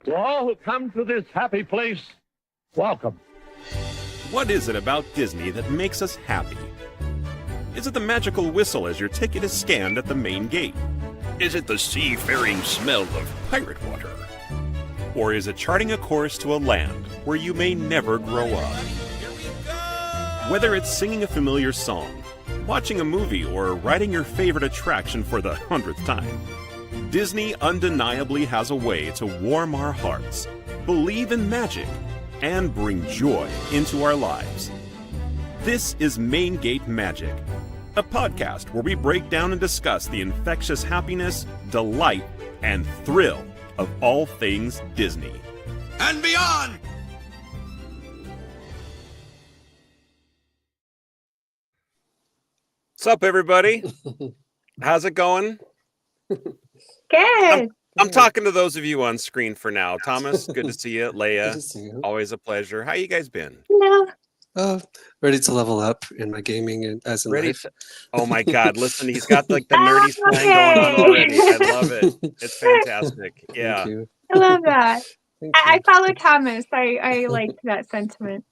To all who come to this happy place, welcome. What is it about Disney that makes us happy? Is it the magical whistle as your ticket is scanned at the main gate? Is it the seafaring smell of pirate water? Or is it charting a course to a land where you may never grow up? Whether it's singing a familiar song, watching a movie, or riding your favorite attraction for the 100th time, Disney undeniably has a way to warm our hearts, believe in magic, and bring joy into our lives. This is Main Gate Magic, a podcast where we break down and discuss the infectious happiness, delight, and thrill of all things Disney. And beyond! What's up, everybody? How's it going? Good. I'm talking to those of you on screen for now. Thomas, good to see you. Leia, Good to see you. always a pleasure. How you guys been? No. Ready to level up in my gaming and as in Ready life. to... Oh my God! Listen, he's got like the nerdy slang going on already. I love it. It's fantastic. Yeah. Thank you. I love that. Thank I you. follow Thomas. I liked that sentiment.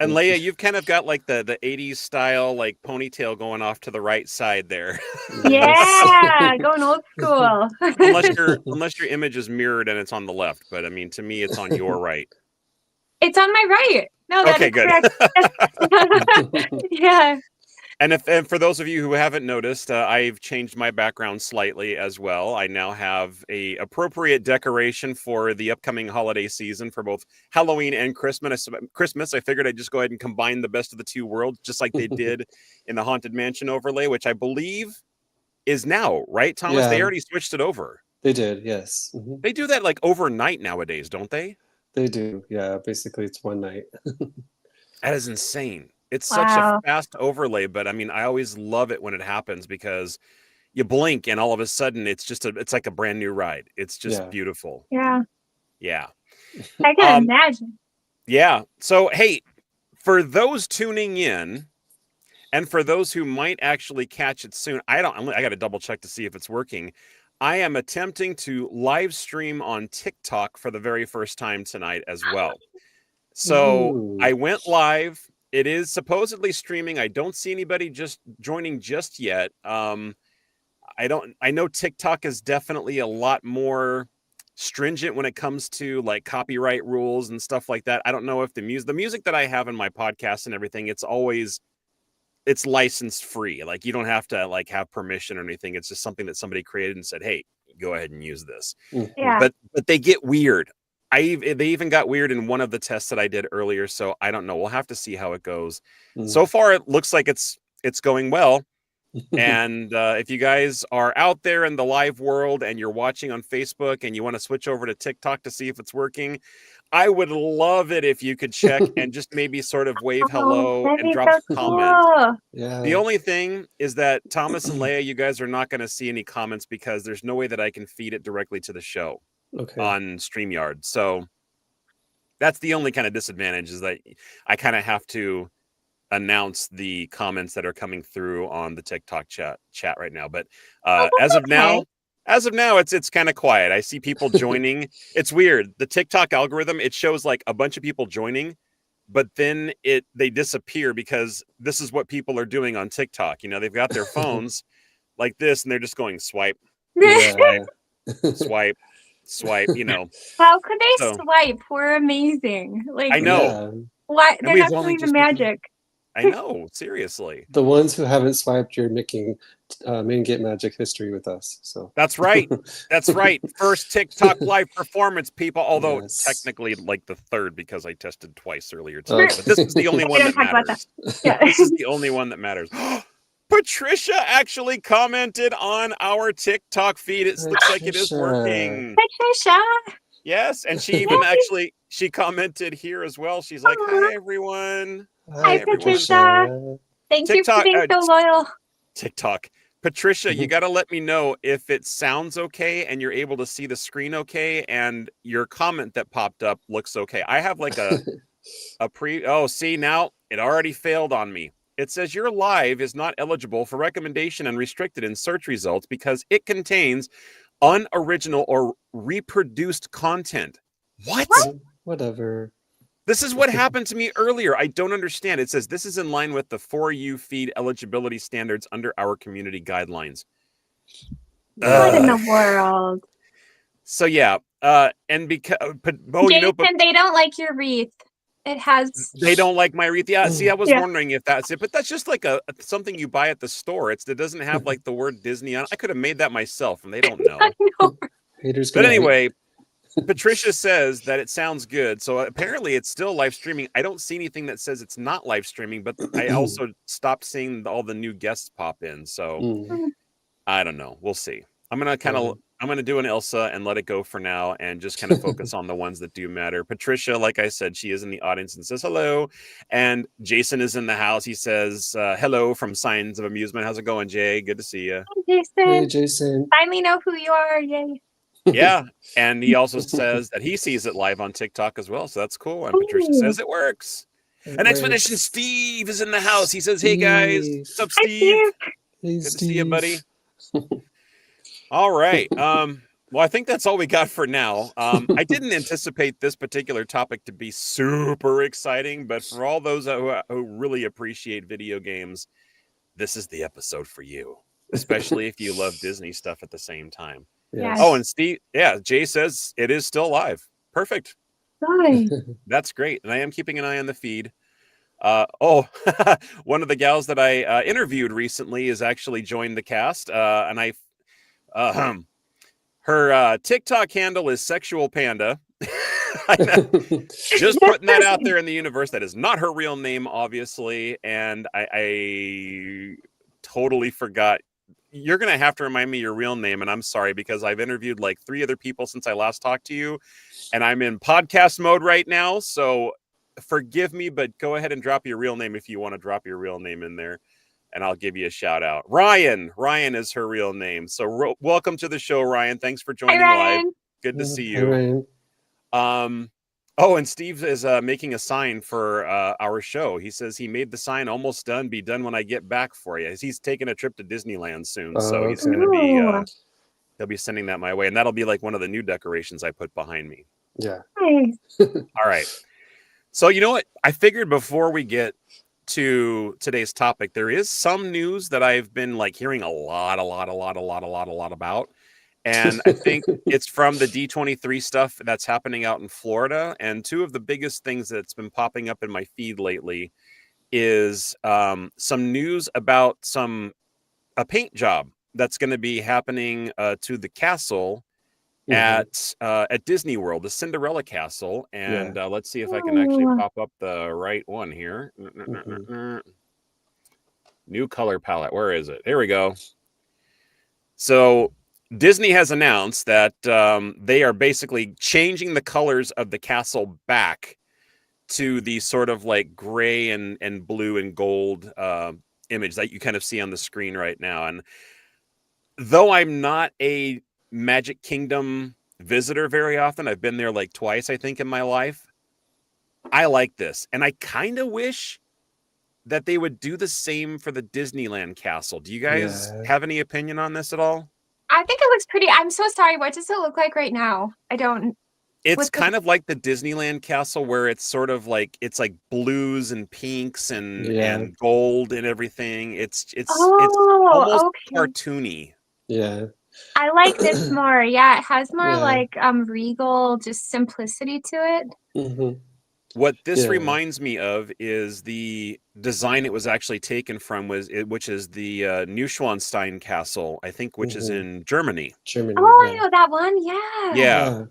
And Leia, you've kind of got like the 80s style like ponytail going off to the right side there. Yeah, going old school. unless your image is mirrored and it's on the left, but I mean to me it's on your right. It's on my right. No, that's Okay, good. correct. Yeah. And for those of you who haven't noticed, I've changed my background slightly as well. I now have a appropriate decoration for the upcoming holiday season for both Halloween and Christmas. I figured I'd just go ahead and combine the best of the two worlds, just like they did in the Haunted Mansion overlay, which I believe is now, right, Thomas? Yeah. They already switched it over. They did, yes. Mhm. They do that like overnight nowadays, don't they? They do, yeah. Basically, it's one night. That is insane. It's such Wow. a fast overlay, but I mean, I always love it when it happens because you blink and all of a sudden it's like a brand new ride. It's just Yeah. beautiful. Yeah. Yeah. I can imagine. Yeah. So, hey, for those tuning in and for those who might actually catch it soon, I got to double check to see if it's working. I am attempting to live stream on TikTok for the very first time tonight as well. So Ooh. I went live. It is supposedly streaming. I don't see anybody just joining just yet. I know TikTok is definitely a lot more stringent when it comes to like copyright rules and stuff like that. I don't know if the music that I have in my podcast and everything, it's licensed free. Like you don't have to like have permission or anything. It's just something that somebody created and said, "Hey, go ahead and use this." Yeah. But they get weird. They even got weird in one of the tests that I did earlier, so I don't know. We'll have to see how it goes. Mm. So far, it looks like it's going well. And if you guys are out there in the live world and you're watching on Facebook and you want to switch over to TikTok to see if it's working, I would love it if you could check and just maybe sort of wave hello that'd and be drop so a comment. cool. Yeah. The only thing is that Thomas and Leia, you guys are not going to see any comments because there's no way that I can feed it directly to the show Okay. on StreamYard. So that's the only kind of disadvantage is that I kind of have to announce the comments that are coming through on the TikTok chat right now. But as of now, it's kind of quiet. I see people joining. It's weird. The TikTok algorithm, it shows like a bunch of people joining, but then they disappear because this is what people are doing on TikTok. You know, they've got their phones like this and they're just going swipe, Yeah. swipe, swipe, you know. How could they So- swipe? We're amazing. Like, I know. Yeah. why? And They're we've not only doing the just magic. I know, seriously. The ones who haven't swiped, you're making Main Gate Magic history with us. So That's right. That's right. First TikTok live performance, people. Although Yes. technically like the third because I tested twice earlier Oh. today. But this is the only We one don't that talk about matters. Yeah. This is the only one that matters. Patricia actually commented on our TikTok feed. It looks like it is Patricia. working. Patricia. Yes, and she even she commented here as well. She's like, "Hi everyone." Hi, everyone. Patricia. Thank you TikTok, for being so loyal. TikTok. Patricia, you got to let me know if it sounds okay and you're able to see the screen okay and your comment that popped up looks okay. I have like a see now it already failed on me. It says your live is not eligible for recommendation and restricted in search results because it contains unoriginal or reproduced content. What? Whatever. This is what happened to me earlier. I don't understand. It says this is in line with the For You feed eligibility standards under our community guidelines. What in the world? So yeah, and because Jason, they don't like your wreath. It has. They don't like my wreath. Yeah, see, I was Yeah. wondering if that's it, but that's just like something you buy at the store. It doesn't have like the word Disney on it. I could have made that myself, and they don't know. I know. Haters. But anyway, Patricia says that it sounds good. So apparently it's still live streaming. I don't see anything that says it's not live streaming, but I also stopped seeing all the new guests pop in. So I don't know. We'll see. I'm going to do an Elsa and let it go for now and just kind of focus on the ones that do matter. Patricia, like I said, she is in the audience and says hello. And Jason is in the house. He says hello from Signs of Amusement. How's it going, Jay? Good to see you. Hi, Jason. Hey, Jason. Finally know who you are. Yay. Yeah. And he also says that he sees it live on TikTok as well. So that's cool. And Patricia says it works. And Expedition Steve is in the house. He says, hey, guys. What's up, Steve? Hey, Good to see you, buddy. All right. Well, I think that's all we got for now. I didn't anticipate this particular topic to be super exciting, but for all those who really appreciate video games, this is the episode for you, especially if you love Disney stuff at the same time. Yes. Oh, and Steve, Jay says it is still live. Perfect. Nice. That's great. And I am keeping an eye on the feed. One of the gals that I interviewed recently has actually joined the cast, and her TikTok handle is Sexual Panda. Just putting that out there in the universe. That is not her real name, obviously, and I totally forgot. You're gonna have to remind me your real name, and I'm sorry because I've interviewed like 3 other people since I last talked to you, and I'm in podcast mode right now, so forgive me, but go ahead and drop your real name if you want to drop your real name in there, and I'll give you a shout out. Ryan is her real name. So welcome to the show, Ryan. Thanks for joining live. Good to see you. And Steve is making a sign for our show. He says he made the sign almost done. Be done when I get back for you. He's taking a trip to Disneyland soon, so he's going to be he'll be sending that my way, and that'll be like one of the new decorations I put behind me. Yeah. Nice. All right. So you know what? I figured before we get to today's topic, there is some news that I've been like hearing a lot about. And I think it's from the D23 stuff that's happening out in Florida. And 2 of the biggest things that's been popping up in my feed lately is some news about a paint job that's going to be happening to the castle at Disney World, the Cinderella Castle. And let's see if I can actually pop up the right one here. New color palette. Where is it? There we go. So Disney has announced that they are basically changing the colors of the castle back to the sort of like gray and blue and gold image that you kind of see on the screen right now. And though I'm not a Magic Kingdom visitor very often, I've been there like twice, I think, in my life. I like this. And I kind of wish that they would do the same for the Disneyland castle. Do you guys have any opinion on this at all? I think it looks pretty. I'm so sorry. What does it look like right now? I don't. It's kind of like the Disneyland castle where it's sort of like it's like blues and pinks and gold and everything. It's almost cartoony. Yeah. I like this more. Yeah, it has more like regal, just simplicity to it. What this reminds me of is the design it was actually taken from, which is the Neuschwanstein Castle, I think, which is in Germany. Oh, I know that one. Yeah.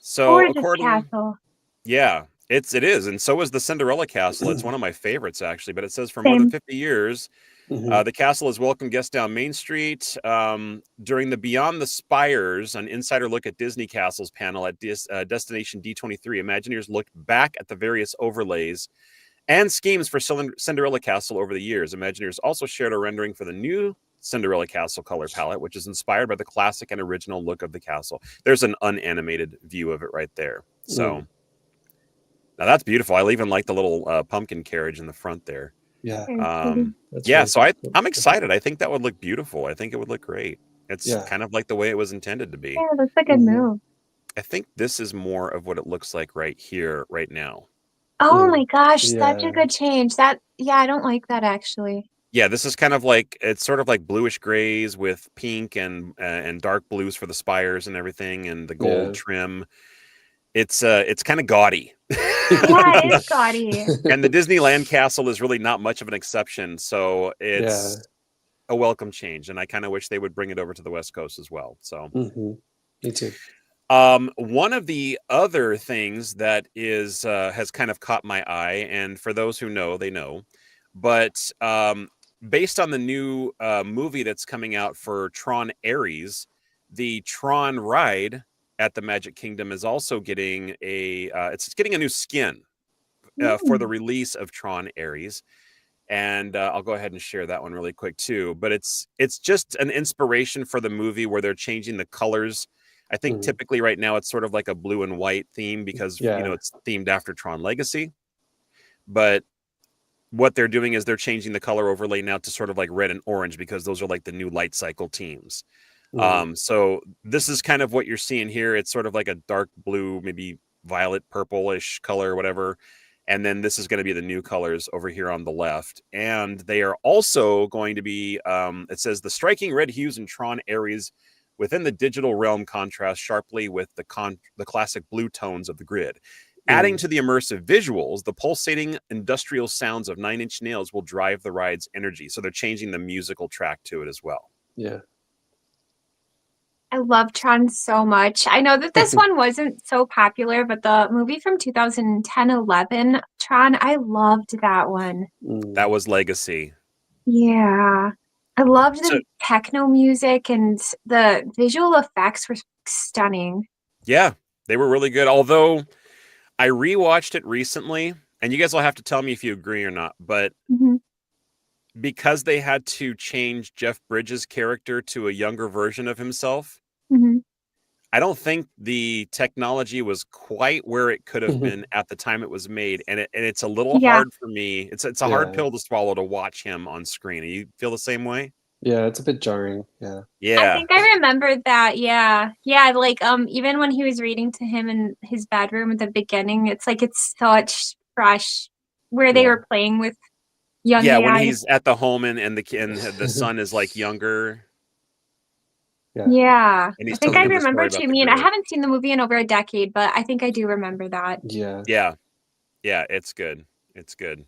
So gorgeous castle. Yeah, it is, and so is the Cinderella Castle. It's one of my favorites actually. But it says for more than 50 years, the castle has welcomed guests down Main Street. During the Beyond the Spires, an insider look at Disney Castles panel at Destination D23, Imagineers looked back at the various overlays and schemes for Cinderella Castle over the years. Imagineers also shared a rendering for the new Cinderella Castle color palette, which is inspired by the classic and original look of the castle. There's an unanimated view of it right there. So now that's beautiful. I even like the little pumpkin carriage in the front there. Yeah. So I'm excited. I think that would look beautiful. I think it would look great. It's kind of like the way it was intended to be. Yeah, it looks like a move. I think this is more of what it looks like right here, right now. Oh my gosh, such a Yeah. good change. Yeah, I don't like that actually. Yeah, this is kind of like, it's sort of like bluish grays with pink and dark blues for the spires and everything, and the gold trim. It's kind of gaudy. Yeah, it is gaudy. And the Disneyland castle is really not much of an exception, so it's a welcome change, and I kind of wish they would bring it over to the West Coast as well. So, me too. One of the other things that is has kind of caught my eye, and for those who know, they know, but based on the new movie that's coming out for Tron Ares, the Tron ride at the Magic Kingdom is also getting it's getting a new skin for the release of Tron Ares. And I'll go ahead and share that one really quick too. But it's just an inspiration for the movie where they're changing the colors. I think typically right now it's sort of like a blue and white theme because it's themed after Tron Legacy. But what they're doing is they're changing the color overlay now to sort of like red and orange because those are like the new light cycle teams. So this is kind of what you're seeing here. It's sort of like a dark blue, maybe violet purplish color or whatever. And then this is going to be the new colors over here on the left. And they are also going to be, it says the striking red hues in Tron Ares within the digital realm contrast sharply with the classic blue tones of the grid. Adding to the immersive visuals, the pulsating industrial sounds of Nine Inch Nails will drive the ride's energy. So they're changing the musical track to it as well. Yeah. I love Tron so much. I know that this one wasn't so popular, but the movie from 2010-11, Tron, I loved that one. That was Legacy. Yeah. I loved the techno music, and the visual effects were stunning. Yeah, they were really good. Although I rewatched it recently, and you guys will have to tell me if you agree or not, but because they had to change Jeff Bridges' character to a younger version of himself, I don't think the technology was quite where it could have been at the time it was made, and it's a little hard for me. It's a hard pill to swallow to watch him on screen. You feel the same way? Yeah, it's a bit jarring. Yeah. I think I remembered that. Yeah. Like even when he was reading to him in his bedroom at the beginning, it's like it's such fresh where they were playing with young AI. When he's at the home and the son is like younger. Yeah. And I think I remember too. I haven't seen the movie in over a decade, but I think I do remember that. Yeah, it's good. It's good.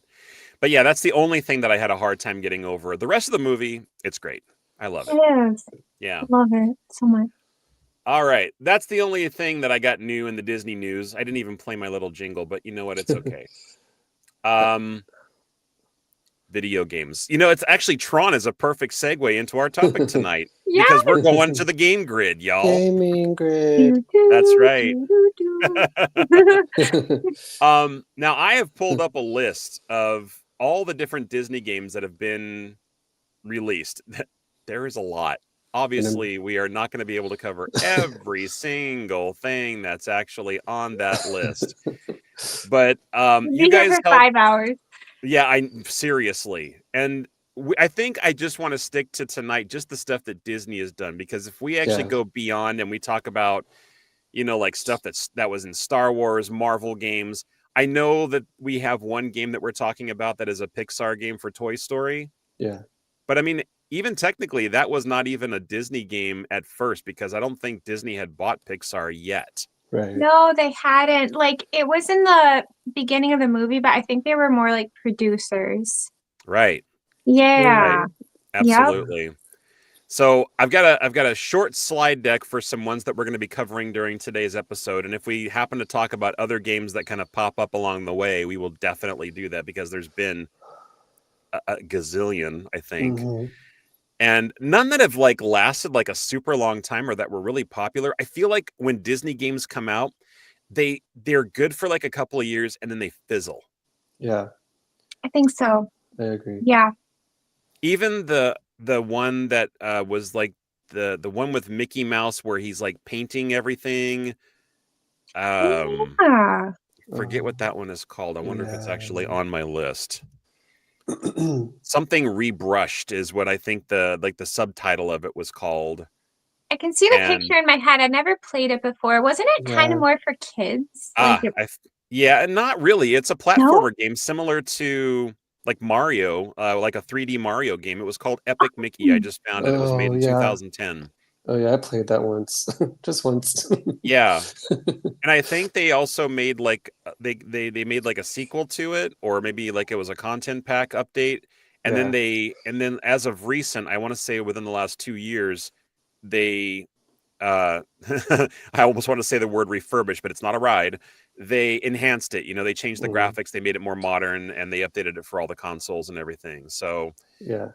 But yeah, that's the only thing that I had a hard time getting over. The rest of the movie, it's great. I love it. It is. Yeah. I love it so much. All right. That's the only thing that I got new in the Disney news. I didn't even play my little jingle, but you know what? It's okay. Video games. It's actually Tron is a perfect segue into our topic tonight because we're going to the game grid, y'all. Gaming grid. That's right. Now I have pulled up a list of all the different Disney games that have been released. There is a lot. Obviously, we are not going to be able to cover every single thing that's actually on that list. But you guys for 5 hours. Yeah, seriously. And I think I just want to stick to tonight, just the stuff that Disney has done, because if we actually go beyond and we talk about, like stuff that was in Star Wars, Marvel games, I know that we have one game that we're talking about that is a Pixar game for Toy Story. Yeah. But I mean, even technically, that was not even a Disney game at first because I don't think Disney had bought Pixar yet. Right. No, they hadn't. Like, it was in the beginning of the movie, but I think they were more like producers. Right. Yeah. Right. Absolutely. Yep. So I've got a short slide deck for some ones that we're going to be covering during today's episode. And if we happen to talk about other games that kind of pop up along the way, we will definitely do that because there's been a gazillion, I think. And none that have lasted a super long time or that were really popular. I feel like when Disney games come out, they're good for a couple of years and then they fizzle. Yeah. I think so. I agree. Yeah. Even the one that was the one with Mickey Mouse where he's painting everything. Forget what that one is called. I wonder if it's actually on my list. Something rebrushed is what I think the subtitle of it was called. I can see the And picture in my head. I've never played it before. Wasn't it kind Yeah. of more for kids? Like yeah, not really. It's a no? platformer game similar to like Mario, like a 3D Mario game. It was called Epic Mickey. I just found it. It was made Oh in yeah. 2010. Oh yeah, I played that once. Just once. Yeah. And I think they also made like they made like a sequel to it, or maybe like it was a content pack update. And Yeah. then as of recent, I want to say within the last 2 years, they I almost want to say the word refurbished, but it's not a ride. They enhanced it. They changed the graphics, they made it more modern, and they updated it for all the consoles and everything. So Yeah.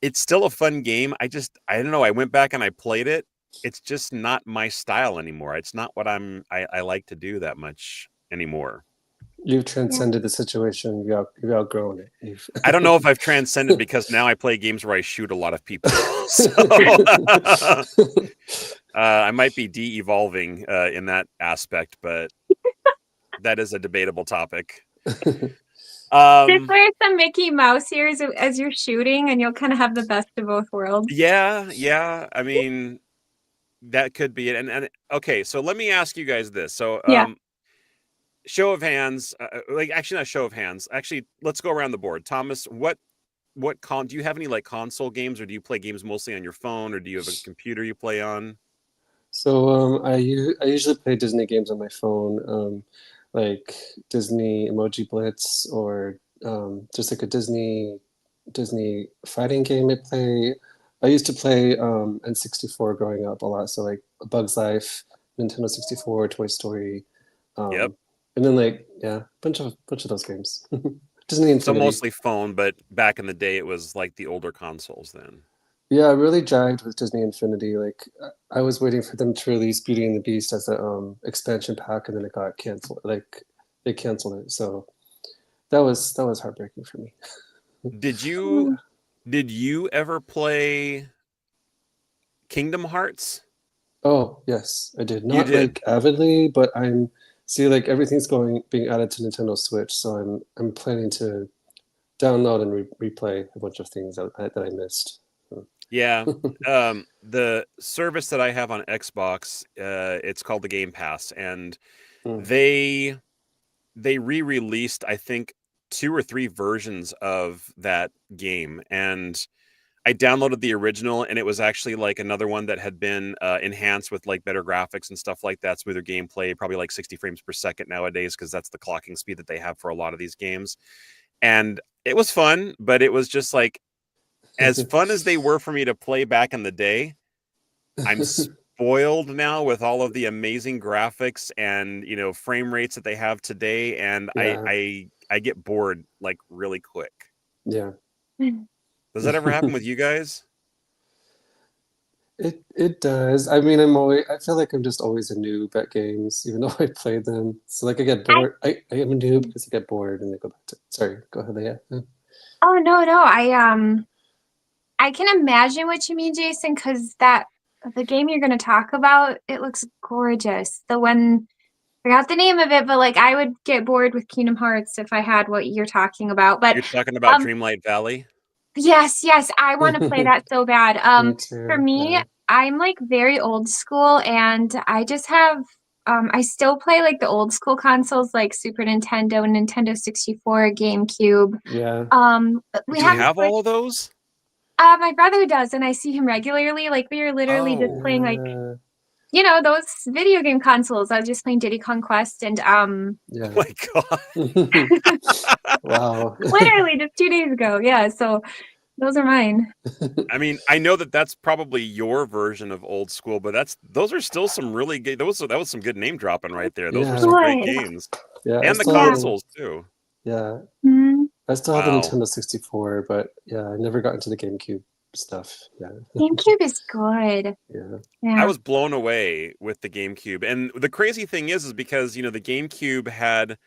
it's still a fun game. I don't know. I went back and I played it. It's just not my style anymore. It's not what I like to do that much anymore. You've transcended the situation. You've outgrown it. I don't know if I've transcended because now I play games where I shoot a lot of people. So I might be de-evolving in that aspect, but that is a debatable topic. Just wear some Mickey Mouse ears as you're shooting, and you'll kind of have the best of both worlds. Yeah. I mean, that could be it. And okay, so let me ask you guys this. So, Yeah. show of hands, actually not show of hands. Actually, let's go around the board. Thomas, what do you have any like console games, or do you play games mostly on your phone, or do you have a computer you play on? So I usually play Disney games on my phone, like Disney Emoji Blitz, or just like a Disney fighting game I play. I used to play N64 growing up a lot, so like A Bug's Life, Nintendo 64, Toy Story, Yep. and then like bunch of those games. Disney So Infinity. mostly phone, but back in the day, it was like the older consoles then. Yeah, I really jagged with Disney Infinity. Like I was waiting for them to release Beauty and the Beast as a expansion pack, and then it got canceled. Like they canceled it, so that was heartbreaking for me. Did you ever play Kingdom Hearts? Oh yes, I did. You Not did. like avidly, but I'm see like everything's being added to Nintendo Switch, so I'm planning to download and replay a bunch of things that I missed. Yeah. The service that I have on Xbox, it's called the Game Pass, and Mm. they re-released, I think, 2 or 3 versions of that game, and I downloaded the original, and it was actually like another one that had been enhanced with like better graphics and stuff like that, smoother gameplay, probably like 60 frames per second nowadays, because that's the clocking speed that they have for a lot of these games. And it was fun, but it was just like, as fun as they were for me to play back in the day, I'm spoiled now with all of the amazing graphics and frame rates that they have today, and Yeah. I get bored like really quick. Yeah. Does that ever happen with you guys? It does. I mean, I feel like I'm just always a noob at games, even though I played them. So like I get bored. I am a noob because I get bored and I go back to. Sorry, go ahead, Leah. Oh no. I can imagine what you mean, Jason, because the game you're going to talk about, it looks gorgeous. The one, I forgot the name of it, but like I would get bored with Kingdom Hearts if I had what you're talking about. But You're talking about Dreamlight Valley? yes, I want to play that so bad. Me too. For me, Yeah. I'm like very old school, and I just have I still play like the old school consoles like Super Nintendo and Nintendo 64, GameCube. Yeah. We Do you have have all of those? my brother does, and I see him regularly. Like we were literally just playing like those video game consoles. I was just playing Diddy Kong Quest and Yeah. Oh my god. Wow. literally just 2 days ago. Yeah, so those are mine. I mean, I know that that's probably your version of old school, but those are still some really good. That was some good name dropping right there. Those were some great Good. games, Yeah. and the consoles too. Yeah. Mhm. I still have the Wow. Nintendo 64, but yeah, I never got into the GameCube stuff. Yeah. GameCube is good. Yeah. I was blown away with the GameCube, and the crazy thing is because the GameCube had,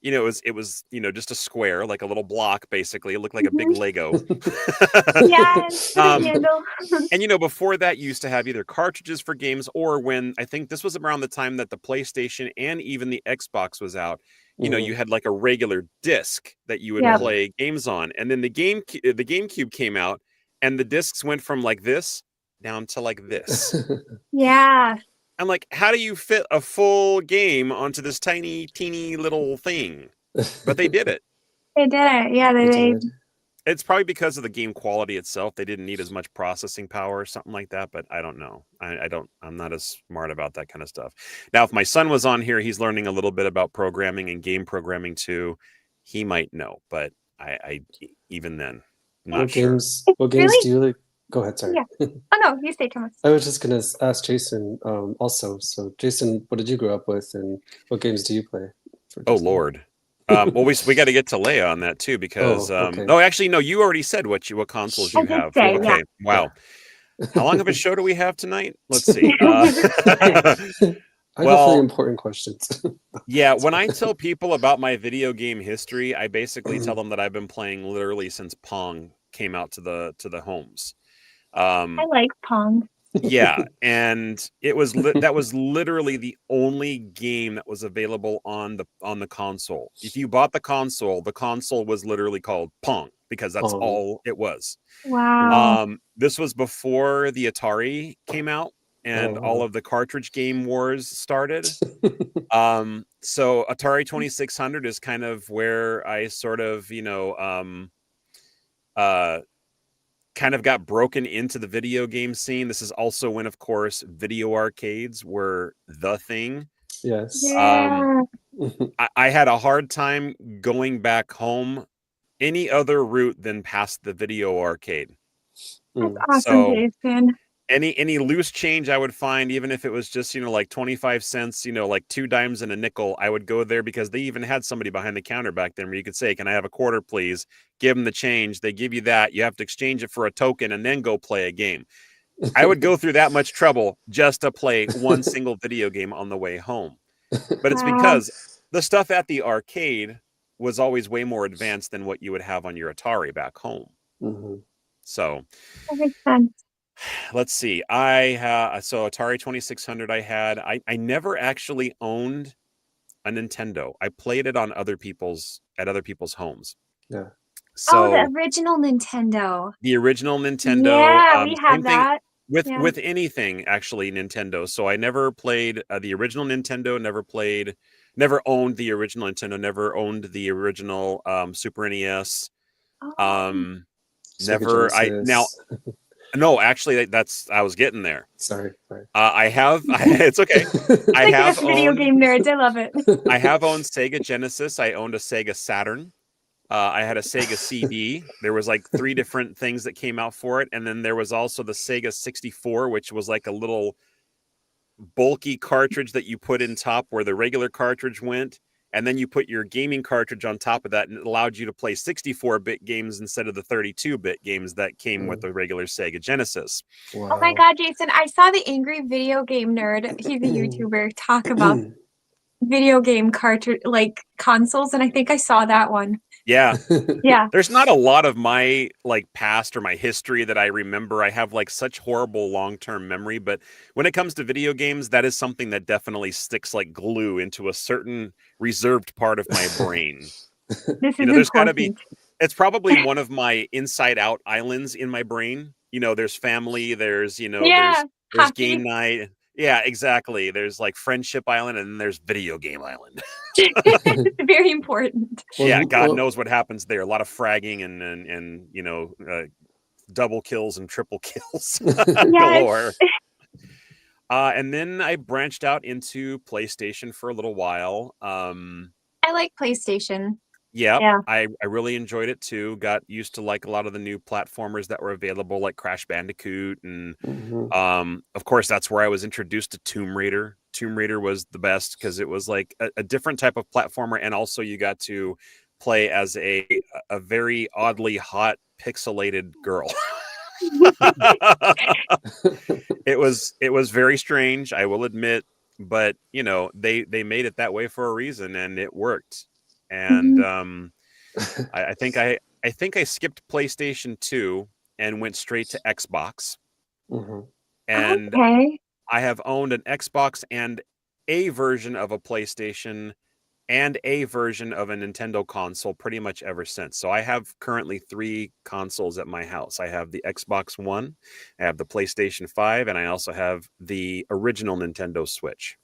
it was just a square, like a little block, basically. It looked like a big Lego. Yes, the handle. And before that, you used to have either cartridges for games, or when I think this was around the time that the PlayStation and even the Xbox was out, you had like a regular disc that you would play games on. And then the GameCube came out, and the discs went from like this down to like this. Yeah. I'm like, how do you fit a full game onto this tiny, teeny little thing? But they did it. They did it. Yeah, They they did. It's probably because of the game quality itself. They didn't need as much processing power or something like that, but I don't know. I'm not as smart about that kind of stuff. Now, if my son was on here, he's learning a little bit about programming and game programming too. He might know, but I even then, not What sure. games? It's What games do really you like? Go ahead. Sorry. yeah. Oh no, you say Thomas. I was just gonna ask Jason also. So, Jason, what did you grow up with, and what games do you play for Oh Disney? Lord. Well, we got to get to Leia on that too because Oh, okay. no, actually, no. You already said what consoles I you did have. say, yeah. Okay, wow. How long of a show do we have tonight? Let's see. I go for the important questions. Yeah, when I tell people about my video game history, I basically tell them that I've been playing literally since Pong came out to the homes. I like Pong. Yeah, and it was that was literally the only game that was available on the console. If you bought the console was literally called Pong because that's Pong. all it was. Wow. This was before the Atari came out and all Oh. of the cartridge game wars started. So Atari 2600 is kind of where I sort of, kind of got broken into the video game scene. This is also when, of course, video arcades were the thing. Yes. Yeah. I had a hard time going back home any other route than past the video arcade. That's awesome, Jason. Any loose change I would find, even if it was just, like 25 cents, like 2 dimes and a nickel, I would go there because they even had somebody behind the counter back then where you could say, "Can I have a quarter, please?" Give them the change. They give you that. You have to exchange it for a token and then go play a game. I would go through that much trouble just to play one single video game on the way home. But it's because the stuff at the arcade was always way more advanced than what you would have on your Atari back home. Mm-hmm. So that makes sense. Let's see. So Atari 2600 I had. I never actually owned a Nintendo. I played it on other people's homes. Yeah. So the original Nintendo. the original Nintendo. Yeah, we Same have thing that. with anything actually Nintendo. So I never played the original Nintendo. Never owned the original Nintendo. Never owned the original Super NES. Oh. Never. No, actually, I was getting there. Sorry. I have. It's okay. I have video game nerds. I love it. I have owned Sega Genesis. I owned a Sega Saturn. I had a Sega CD. There was like 3 different things that came out for it, and then there was also the Sega 64, which was like a little bulky cartridge that you put in top where the regular cartridge went. And then you put your gaming cartridge on top of that, and it allowed you to play 64-bit games instead of the 32-bit games that came with the regular Sega Genesis. Wow. Oh my God, Jason! I saw the Angry Video Game Nerd. He's a YouTuber. Talk about video game cartridge consoles, and I think I saw that one. Yeah. Yeah. There's not a lot of my past or my history that I remember. I have such horrible long-term memory, but when it comes to video games, that is something that definitely sticks like glue into a certain reserved part of my brain. This is there's got to be. important. It's probably one of my inside out islands in my brain. There's family, there's there's game night. Yeah, exactly. There's Friendship Island and then there's Video Game Island. It's very important. Yeah, God knows what happens there. A lot of fragging and double kills and triple kills galore. And then I branched out into PlayStation for a little while. I like PlayStation. Yeah, I really enjoyed it too. Got used to a lot of the new platformers that were available, like Crash Bandicoot, and of course that's where I was introduced to Tomb Raider. Tomb Raider was the best because it was like a different type of platformer, and also you got to play as a very oddly hot pixelated girl. It was very strange, I will admit, but they made it that way for a reason, and it worked. And I think I skipped PlayStation 2 and went straight to Xbox. And I have owned an Xbox and a version of a PlayStation and a version of a Nintendo console pretty much ever since. So I have currently 3 consoles at my house. I have the Xbox One, I have the PlayStation 5, and I also have the original Nintendo Switch.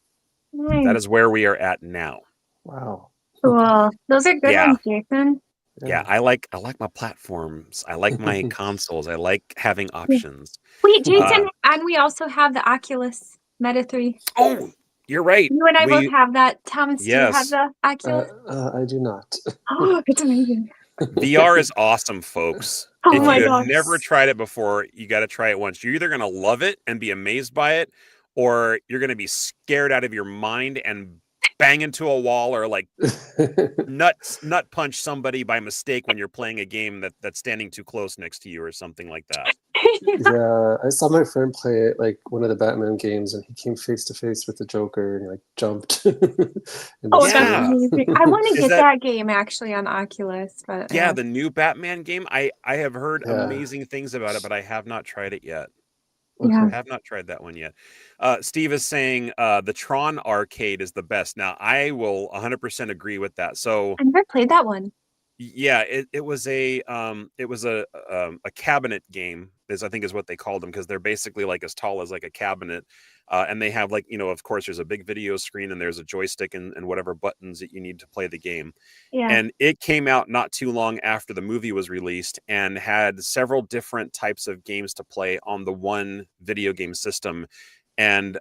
Nice. That is where we are at now. Wow. Cool. Those are good Yeah. ones, Jason. Yeah, I like my platforms. I like my consoles. I like having options. Wait, Jason, and we also have the Oculus Meta 3. Oh, you're right. You and I both have that. Thomas, do you have Yes. the Oculus? I do not. Oh, it's amazing. VR is awesome, folks. Oh If my you have gosh. never tried it before, you got to try it once. You're either going to love it and be amazed by it, or you're going to be scared out of your mind and bang into a wall or like nut punch somebody by mistake when you're playing a game that's standing too close next to you or something like that. Yeah, I saw my friend play it, like one of the Batman games, and he came face to face with the Joker and like jumped. Oh, Yeah. that's amazing. I want to Is get that- that game actually on Oculus, but Yeah, the new Batman game. I have heard Yeah. amazing things about it, but I have not tried it yet. Yeah. I have not tried that one yet. Steve is saying the Tron arcade is the best. Now, I will 100% agree with that. So, I never played that one. yeah, it was a cabinet game. I think is what they called them, because they're basically like as tall as like a cabinet, and they have like, of course, there's a big video screen and there's a joystick and whatever buttons that you need to play the game. Yeah. And it came out not too long after the movie was released and had several different types of games to play on the one video game system. And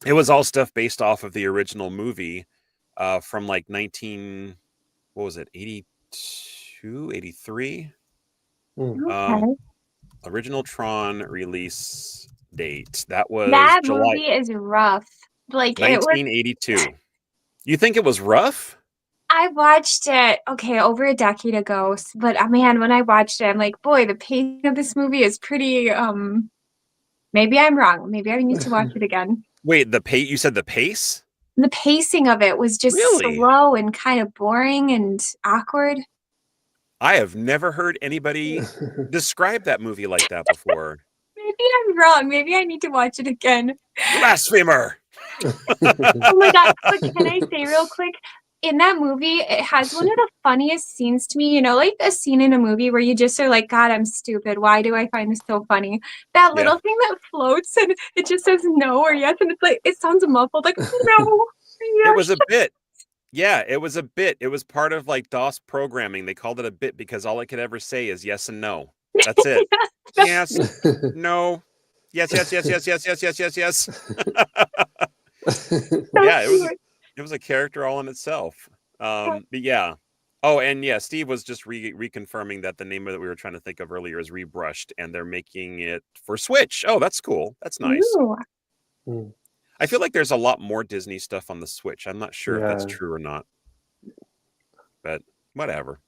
it was all stuff based off of the original movie from like 82, 83? Okay. Original Tron release date. That was That July movie is rough. Like it was. 1982. You think it was rough? I watched it, okay, over a decade ago. But man, when I watched it, I'm like, boy, the pacing of this movie is pretty. Maybe I'm wrong. Maybe I need to watch it again. Wait, you said the pace? The pacing of it was just Really? slow and kind of boring and awkward. I have never heard anybody describe that movie like that before. Maybe I'm wrong. Maybe I need to watch it again. Blasphemer! Oh my god! But can I say real quick? In that movie, it has one of the funniest scenes to me. Like a scene in a movie where you just are like, God, I'm stupid. Why do I find this so funny? That little thing that floats and it just says no or yes, and it's like it sounds muffled, like no. Yes. It was a bit. Yeah, it was a bit. It was part of like DOS programming. They called it a bit because all it could ever say is yes and no. That's it. Yes, no, yes, yes, yes, yes, yes, yes, yes, yes, yes. Yeah, it was a character all in itself. But yeah. Oh, and yeah, Steve was just reconfirming that the name that we were trying to think of earlier is Rebrushed, and they're making it for Switch. Oh, that's cool. That's nice. Ooh. I feel like there's a lot more Disney stuff on the Switch. I'm not sure if that's Yeah. true or not, but whatever.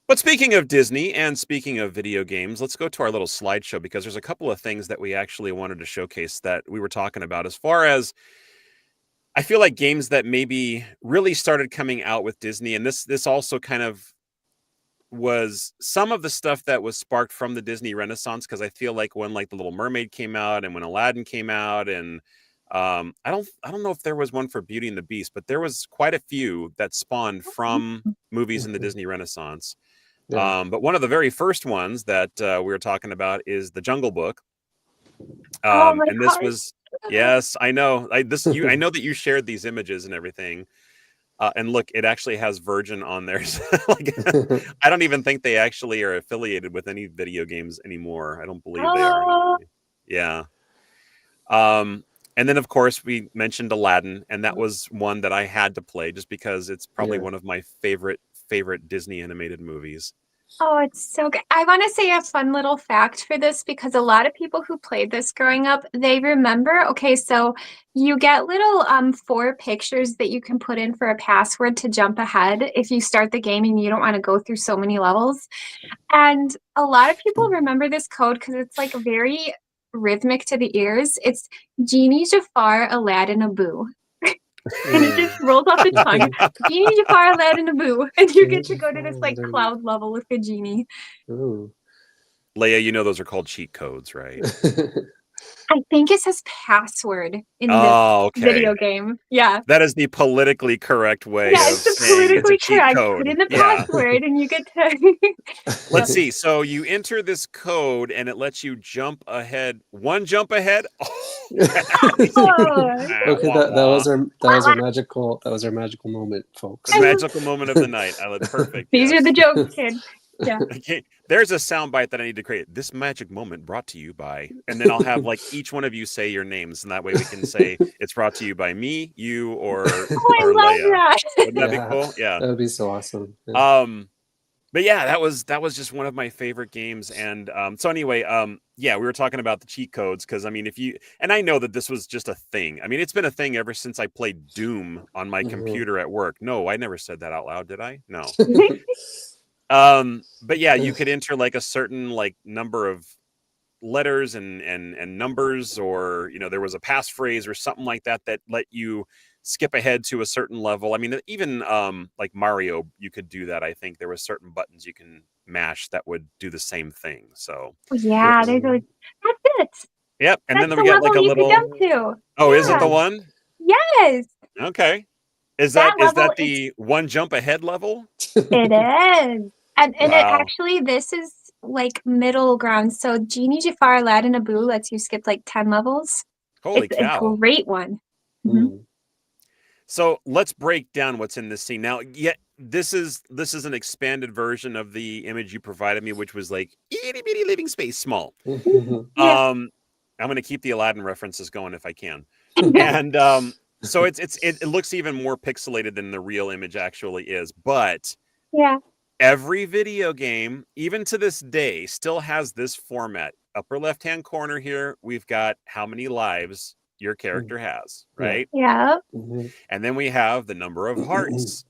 But speaking of Disney and speaking of video games, let's go to our little slideshow, because there's a couple of things that we actually wanted to showcase that we were talking about as far as I feel like games that maybe really started coming out with Disney. And this also kind of was some of the stuff that was sparked from the Disney Renaissance, because I feel like when like The Little Mermaid came out and when Aladdin came out, and I don't know if there was one for Beauty and the Beast, but there was quite a few that spawned from movies in the Disney Renaissance. Yeah. But one of the very first ones that we were talking about is The Jungle Book. Oh my And this gosh. was, yes, I know. I know that you shared these images and everything. And look, it actually has Virgin on there. So, like, I don't even think they actually are affiliated with any video games anymore. I don't believe they are. Oh. Yeah. And then, of course, we mentioned Aladdin, and that was one that I had to play just because it's probably Yeah. one of my favorite Disney animated movies. Oh, it's so good. I want to say a fun little fact for this, because a lot of people who played this growing up, they remember, okay, so you get little 4 pictures that you can put in for a password to jump ahead if you start the game and you don't want to go through so many levels. And a lot of people remember this code because it's like very rhythmic to the ears. It's Genie, Jafar, Aladdin, Abu. And it just rolls off the tongue. Genie, Jafar, Aladdin, Abu. And you get to go to this like cloud level with the genie. Ooh. Leia, you know those are called cheat codes, right? I think it says password in this Oh, okay. video game. Yeah. That is the politically correct way Yeah, of it's the saying it's a politically cheat correct. code. Put in the Yeah. password and you get to. Let's see. So you enter this code and it lets you jump ahead. One jump ahead. Oh, Okay, Wah, wah. that was our magical moment, folks. The magical moment of the night. I love perfect. these are Yes. the jokes, kid. Yeah. Okay, there's a soundbite that I need to create. This magic moment brought to you by, and then I'll have like each one of you say your names, and that way we can say it's brought to you by me, you, or Oh, I or love Leia. that. Wouldn't that be cool? Yeah. That would be so awesome. Yeah. But yeah, that was just one of my favorite games. And so anyway, yeah, we were talking about the cheat codes because I mean, if you and I know that this was just a thing. I mean, it's been a thing ever since I played Doom on my computer at work. No, I never said that out loud, did I? No. But yeah, you could enter like a certain like number of letters and numbers, or you know, there was a passphrase or something like that that let you skip ahead to a certain level. I mean, even like Mario, you could do that. I think there were certain buttons you can mash that would do the same thing. So Yeah, that's it. yep. And That's then the we got like a level you could little. jump to. Oh, is it Yeah. the one? Yes, Okay. Is that that level is the one jump ahead level? it is. And it Wow. actually this is like middle ground. So Genie, Jafar, Aladdin, Abu lets you skip like 10 levels. Holy It's cow. a great one. Mhm. So let's break down what's in this scene. Now, yeah, this is an expanded version of the image you provided me, which was like itty bitty living space small. Yeah. I'm gonna keep the Aladdin references going if I can. And so it looks even more pixelated than the real image actually is, but Yeah. every video game, even to this day, still has this format. Upper left-hand corner here, we've got how many lives your character has, right? Yeah. And then we have the number of hearts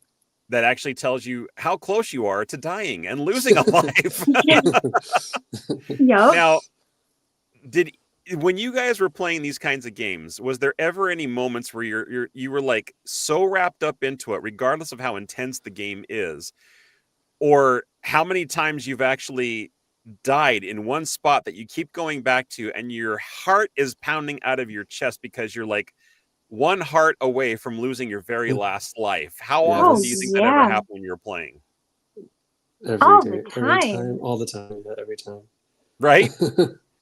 that actually tells you how close you are to dying and losing a life. Yep. Now, when you guys were playing these kinds of games, was there ever any moments where you were like so wrapped up into it, regardless of how intense the game is, or how many times you've actually died in one spot that you keep going back to and your heart is pounding out of your chest because you're like one heart away from losing your very last life? How often do you think that ever happened when you're playing? All Every day, the every time. time, all the time, yeah, every time. Right?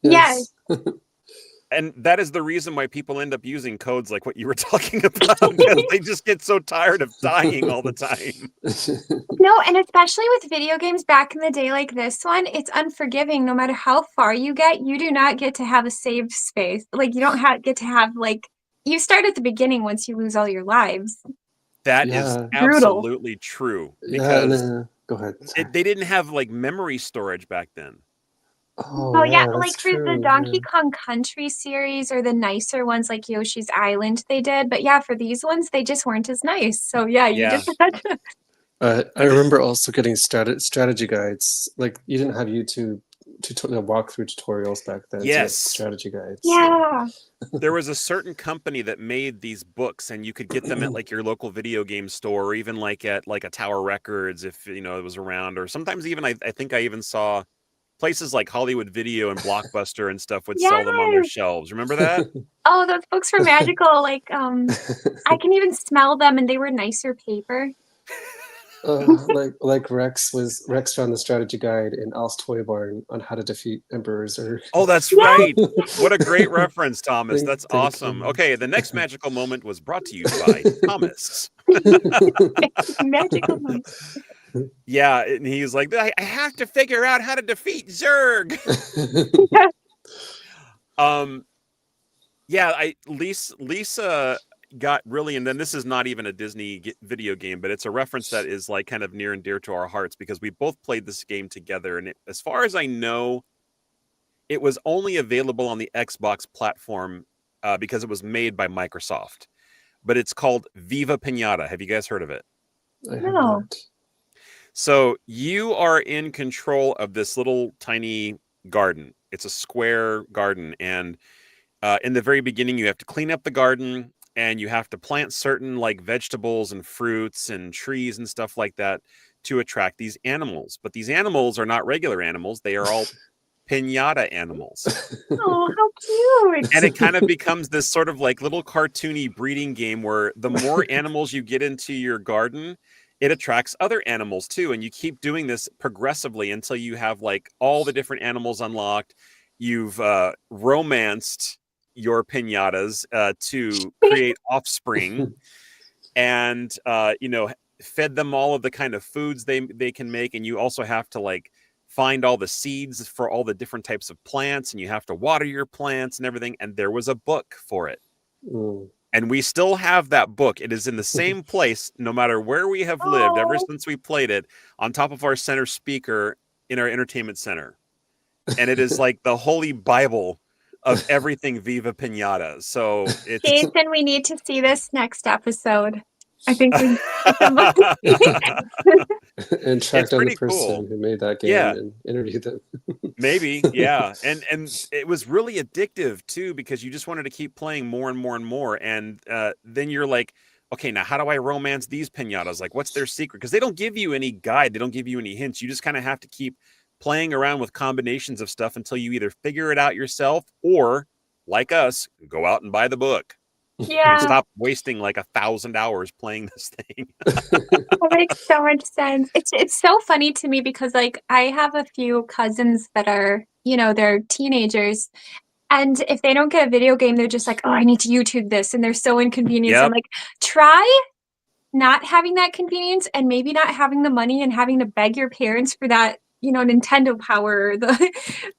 Yes. And that is the reason why people end up using codes like what you were talking about, because they just get so tired of dying all the time. No, and especially with video games back in the day like this one, it's unforgiving. No matter how far you get, you do not get to have a save space. Like you don't get to have like you start at the beginning once you lose all your lives. That is Brutal. absolutely true, Yeah, because go ahead. they didn't have like memory storage back then. Oh yeah, that's like for true. the Donkey Kong Country series or the nicer ones like Yoshi's Island they did, but yeah, for these ones they just weren't as nice. So yeah, you just had to. I remember also getting strategy guides. Like you didn't have YouTube walkthrough tutorials back then. Yes. So strategy guides. Yeah. There was a certain company that made these books, and you could get them at like your local video game store, or even like at like a Tower Records if you know it was around, or sometimes even I think I even saw places like Hollywood Video and Blockbuster and stuff would sell them on their shelves. Remember that? Oh, those books were magical. Like I can even smell them and they were nicer paper. Like Rex found the strategy guide in Al's Toy Barn on how to defeat emperors. Oh, that's right. What a great reference, Thomas. That's Thank awesome. you. Okay, the next magical moment was brought to you by Thomas. Magical moment. Yeah, and he's like, I have to figure out how to defeat Zurg. Yeah, Lisa got really, and then this is not even a Disney video game, but it's a reference that is like kind of near and dear to our hearts because we both played this game together, and as far as I know, it was only available on the Xbox platform because it was made by Microsoft. But it's called Viva Pinata. Have you guys heard of it? I have No. not. So you are in control of this little tiny garden. It's a square garden, and in the very beginning, you have to clean up the garden. And you have to plant certain like vegetables and fruits and trees and stuff like that to attract these animals. But these animals are not regular animals. They are all pinata animals. Oh, how cute! And it kind of becomes this sort of like little cartoony breeding game where the more animals you get into your garden, it attracts other animals too. And you keep doing this progressively until you have like all the different animals unlocked. You've romanced your pinatas to create offspring and, fed them all of the kind of foods they can make. And you also have to like find all the seeds for all the different types of plants, and you have to water your plants and everything. And there was a book for it. And we still have that book. It is in the same place, no matter where we have lived ever since we played it, on top of our center speaker in our entertainment center. And it is like the holy Bible of everything Viva Pinata. So it's Jason, we need to see this next episode. I think we and track down the person cool. who made that game and interview them. Maybe, yeah. And it was really addictive too, because you just wanted to keep playing more and more and more. And then you're like, okay, now how do I romance these pinatas? Like, what's their secret? Because they don't give you any guide. They don't give you any hints. You just kind of have to keep playing around with combinations of stuff until you either figure it out yourself or, like us, go out and buy the book. Yeah. Stop wasting like 1,000 hours playing this thing. That makes so much sense. It's so funny to me because like I have a few cousins that are, they're teenagers. And if they don't get a video game, they're just like, oh, I need to YouTube this. And they're so inconvenienced. Yep. I'm like, try not having that convenience and maybe not having the money and having to beg your parents for that, Nintendo power.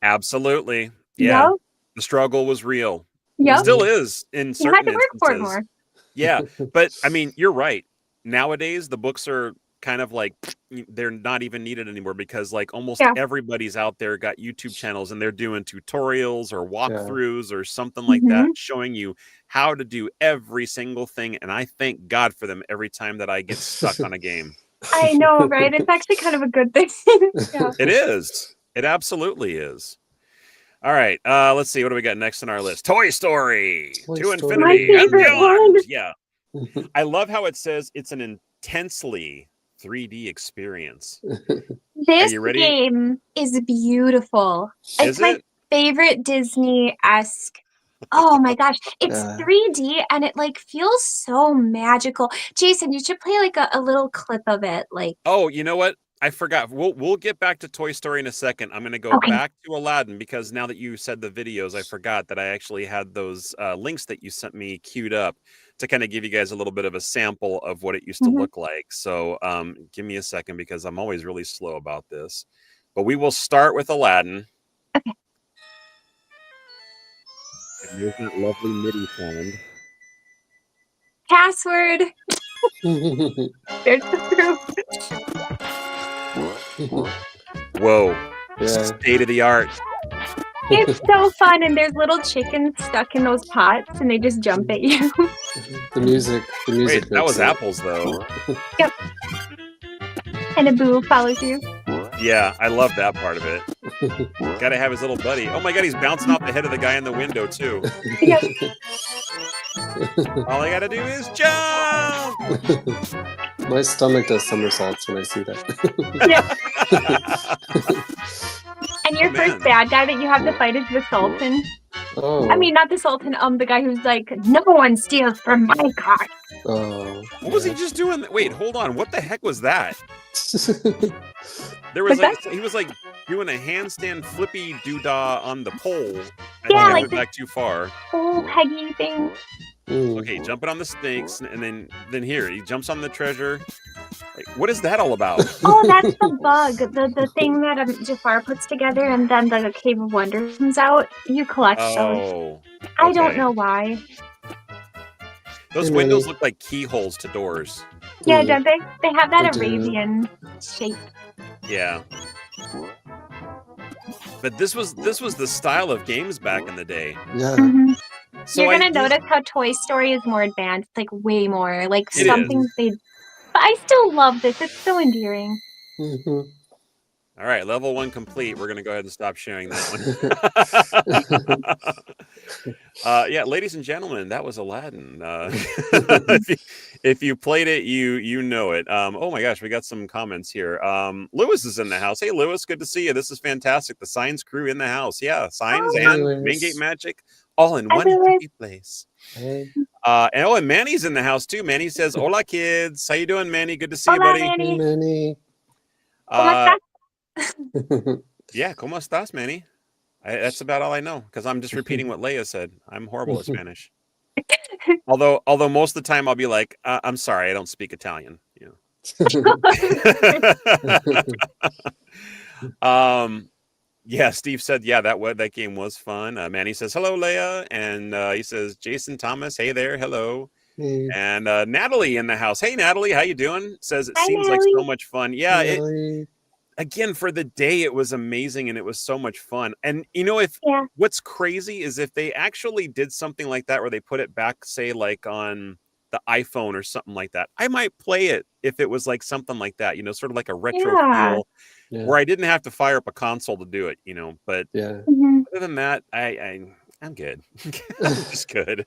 Absolutely. Yeah. Yep. The struggle was real. Yep. Still is in certain you had to work instances. for it more. Yeah. But I mean, you're right. Nowadays, the books are kind of like, they're not even needed anymore because like almost everybody's out there got YouTube channels and they're doing tutorials or walkthroughs or something like that, showing you how to do every single thing. And I thank God for them every time that I get stuck on a game. I know, right? It's actually kind of a good thing. Yeah. It is. It absolutely is. All right. Let's see. What do we got next on our list? Toy Story. To Infinity. My favorite one. Yeah. I love how it says it's an intensely 3D experience. This game is beautiful. It's my favorite Disney-esque. Oh my gosh. It's 3D and it like feels so magical. Jason, you should play like a little clip of it. Like, oh, you know what? I forgot. We'll get back to Toy Story in a second. I'm going to go back to Aladdin because now that you said the videos, I forgot that I actually had those links that you sent me queued up to kind of give you guys a little bit of a sample of what it used to look like. So give me a second because I'm always really slow about this. But we will start with Aladdin. Okay. And here's that lovely MIDI sound. Password. There's the proof. Whoa. State of the art. It's so fun, and there's little chickens stuck in those pots, and they just jump at you. The music. Wait, that was apples, though. Yep. And a boo follows you. Yeah, I love that part of it. Gotta have his little buddy. Oh my God, he's bouncing off the head of the guy in the window, too. Yep. All I gotta do is jump! My stomach does somersaults when I see that. And your first bad guy that you have to fight is the Sultan. Oh. I mean, not the Sultan, the guy who's like, no one steals from my car. Oh. What was he just doing? Wait, hold on. What the heck was that? There was like, he was like doing a handstand flippy doodah on the pole. I think I went back too far. Whole Peggy thing. Okay, jumping on the snakes, and then here he jumps on the treasure. Like, what is that all about? Oh, that's the bug, the thing that Jafar puts together, and then the Cave of Wonders comes out. You collect those. Okay. I don't know why. Those windows look like keyholes to doors. Yeah, don't they? They have that Arabian shape. Yeah. But this was the style of games back in the day. Yeah. Mm-hmm. So you're gonna notice how Toy Story is more advanced, like way more. Like it something is. they. But I still love this. It's so endearing. Mm-hmm. All right, level 1 complete. We're going to go ahead and stop sharing that one. Yeah, ladies and gentlemen, that was Aladdin. If you played it, you know it. Oh my gosh, we got some comments here. Lewis is in the house. Hey, Lewis, good to see you. This is fantastic. The Signs crew in the house. Yeah, Signs Hey, and Lewis. Main Gate Magic all in Hi, one Lewis. happy place. Hey. And Manny's in the house too. Manny says, "Hola, kids. How you doing, Manny? Good to see you, Hola, buddy." Manny. Hey, Manny. ¿Cómo estás? Yeah, ¿cómo estás, Manny? That's about all I know because I'm just repeating what Leia said. I'm horrible at Spanish. Although most of the time I'll be like, "I'm sorry, I don't speak Italian." You know. Yeah, Steve said, yeah, that game was fun. Manny says, hello, Leia. And he says, Jason Thomas, hey there, hello. Hey. And Natalie in the house. Hey, Natalie, how you doing? Says, it Hi, seems Natalie. like so much fun. Yeah, Natalie. again, for the day, it was amazing and it was so much fun. And, what's crazy is if they actually did something like that where they put it back, say, like on the iPhone or something like that, I might play it if it was like something like that, sort of like a retro feel. Yeah. Where I didn't have to fire up a console to do it, but Yeah. other than that, I'm good. I'm just good.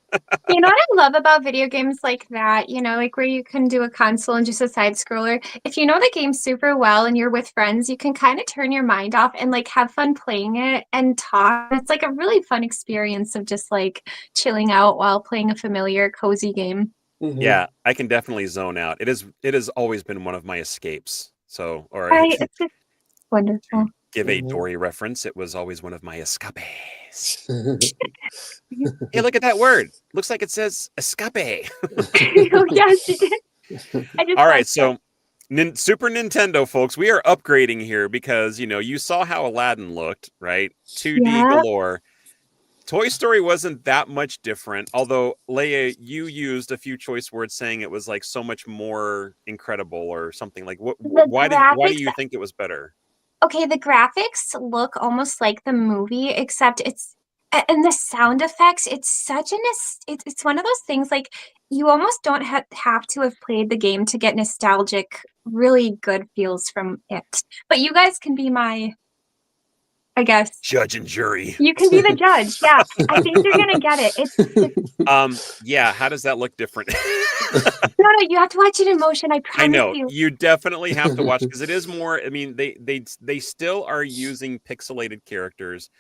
You know what I love about video games like that, like where you can do a console and just a side scroller. If you know the game super well and you're with friends, you can kind of turn your mind off and like have fun playing it and talk. It's like a really fun experience of just like chilling out while playing a familiar, cozy game. Mm-hmm. Yeah, I can definitely zone out. It has always been one of my escapes. So, or Right, it's just wonderful. give a Mhm. Dory reference, it was always one of my escapes. Hey, look at that word. Looks like it says escape. Oh, yes, you did. All right, so Super Nintendo, folks, we are upgrading here because, you saw how Aladdin looked, right? 2D galore. Toy Story wasn't that much different, although, Leia, you used a few choice words saying it was like so much more incredible or something. Like, why do you think it was better? Okay, the graphics look almost like the movie, except and the sound effects, it's it's one of those things like you almost don't have to have played the game to get nostalgic, really good feels from it. But you guys can be my, I guess, judge and jury. You can be the judge. Yeah, I think you're gonna get it. Yeah. How does that look different? No, you have to watch it in motion. I promise I know you. you definitely have to watch because it is more. I mean, they still are using pixelated characters,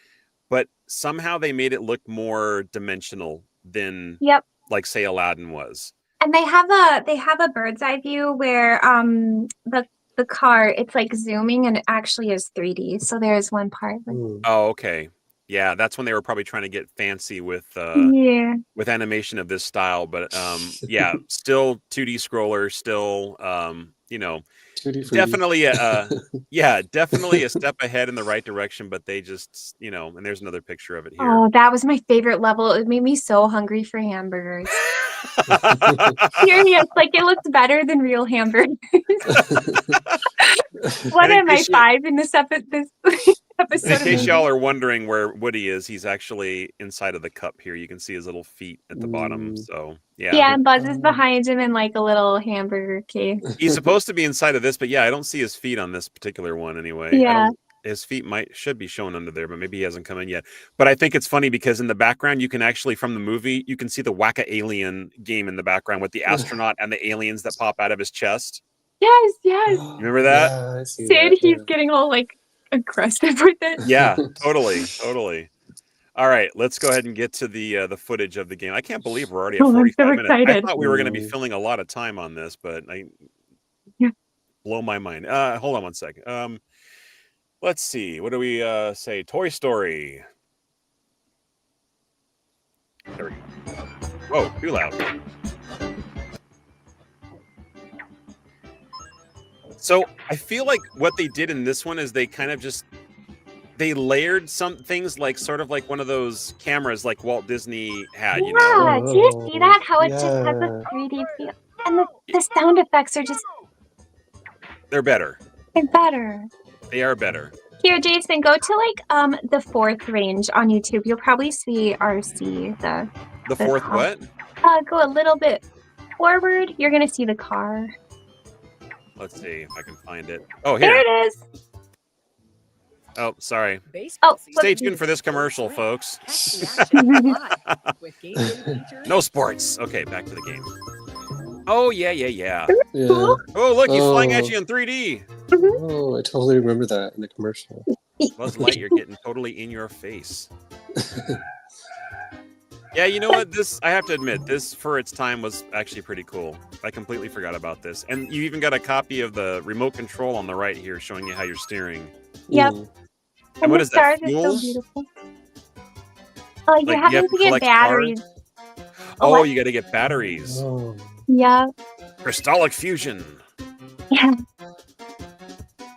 but somehow they made it look more dimensional than, like, say, Aladdin was. And they have a bird's eye view where the car, it's like zooming and it actually is 3D. So there's one part. Oh, okay. Yeah, that's when they were probably trying to get fancy with animation of this style, but yeah, still 2D scroller, still definitely definitely a step ahead in the right direction, but they just, and there's another picture of it here. Oh, that was my favorite level. It made me so hungry for hamburgers. Serious, like it looks better than real hamburgers. What am I, 5 in this episode? In case y'all are wondering where Woody is, he's actually inside of the cup here. You can see his little feet at the bottom. So yeah. Yeah, and Buzz is behind him in like a little hamburger cave. He's supposed to be inside of this, but yeah, I don't see his feet on this particular one anyway. Yeah. His feet should be shown under there, but maybe he hasn't come in yet. But I think it's funny because in the background, you can actually, from the movie, you can see the Whack-A-Alien game in the background with the astronaut and the aliens that pop out of his chest. Yes. You remember that? Yeah, I see Sid, that, he's getting all like aggressive with it. Yeah, totally. All right, let's go ahead and get to the footage of the game. I can't believe we're already at 45 minutes. I thought we were going to be filling a lot of time on this, but blow my mind. Hold on one second. Let's see. What do we say? Toy Story. There we go. Whoa, too loud. So I feel like what they did in this one is they kind of they layered some things like sort of like one of those cameras like Walt Disney had, you know? Yeah, do you see that? How it just has a 3D feel. And the sound effects are just... They're better. They're better. They are better. Here, Jason, go to like the 4th range on YouTube. You'll probably see RC. The 4th what? Go a little bit forward. You're gonna see the car. Let's see if I can find it. Oh, here. There it is. Oh, sorry. Oh, Stay tuned for this commercial, folks. No sports. Okay, back to the game. Oh, yeah. Yeah. Oh, look, he's flying at you in 3D. Oh, I totally remember that in the commercial. Buzz Lightyear getting totally in your face. Yeah, you know what? This, I have to admit, this for its time was actually pretty cool. I completely forgot about this. And you even got a copy of the remote control on the right here showing you how you're steering. Yep. And what the is that, stars are fuel? so beautiful. Oh, you're Like, you having have to to get collect batteries. cars? Oh, Oh, what? you got to get batteries. Oh. Yeah. Crystallic fusion. Yeah.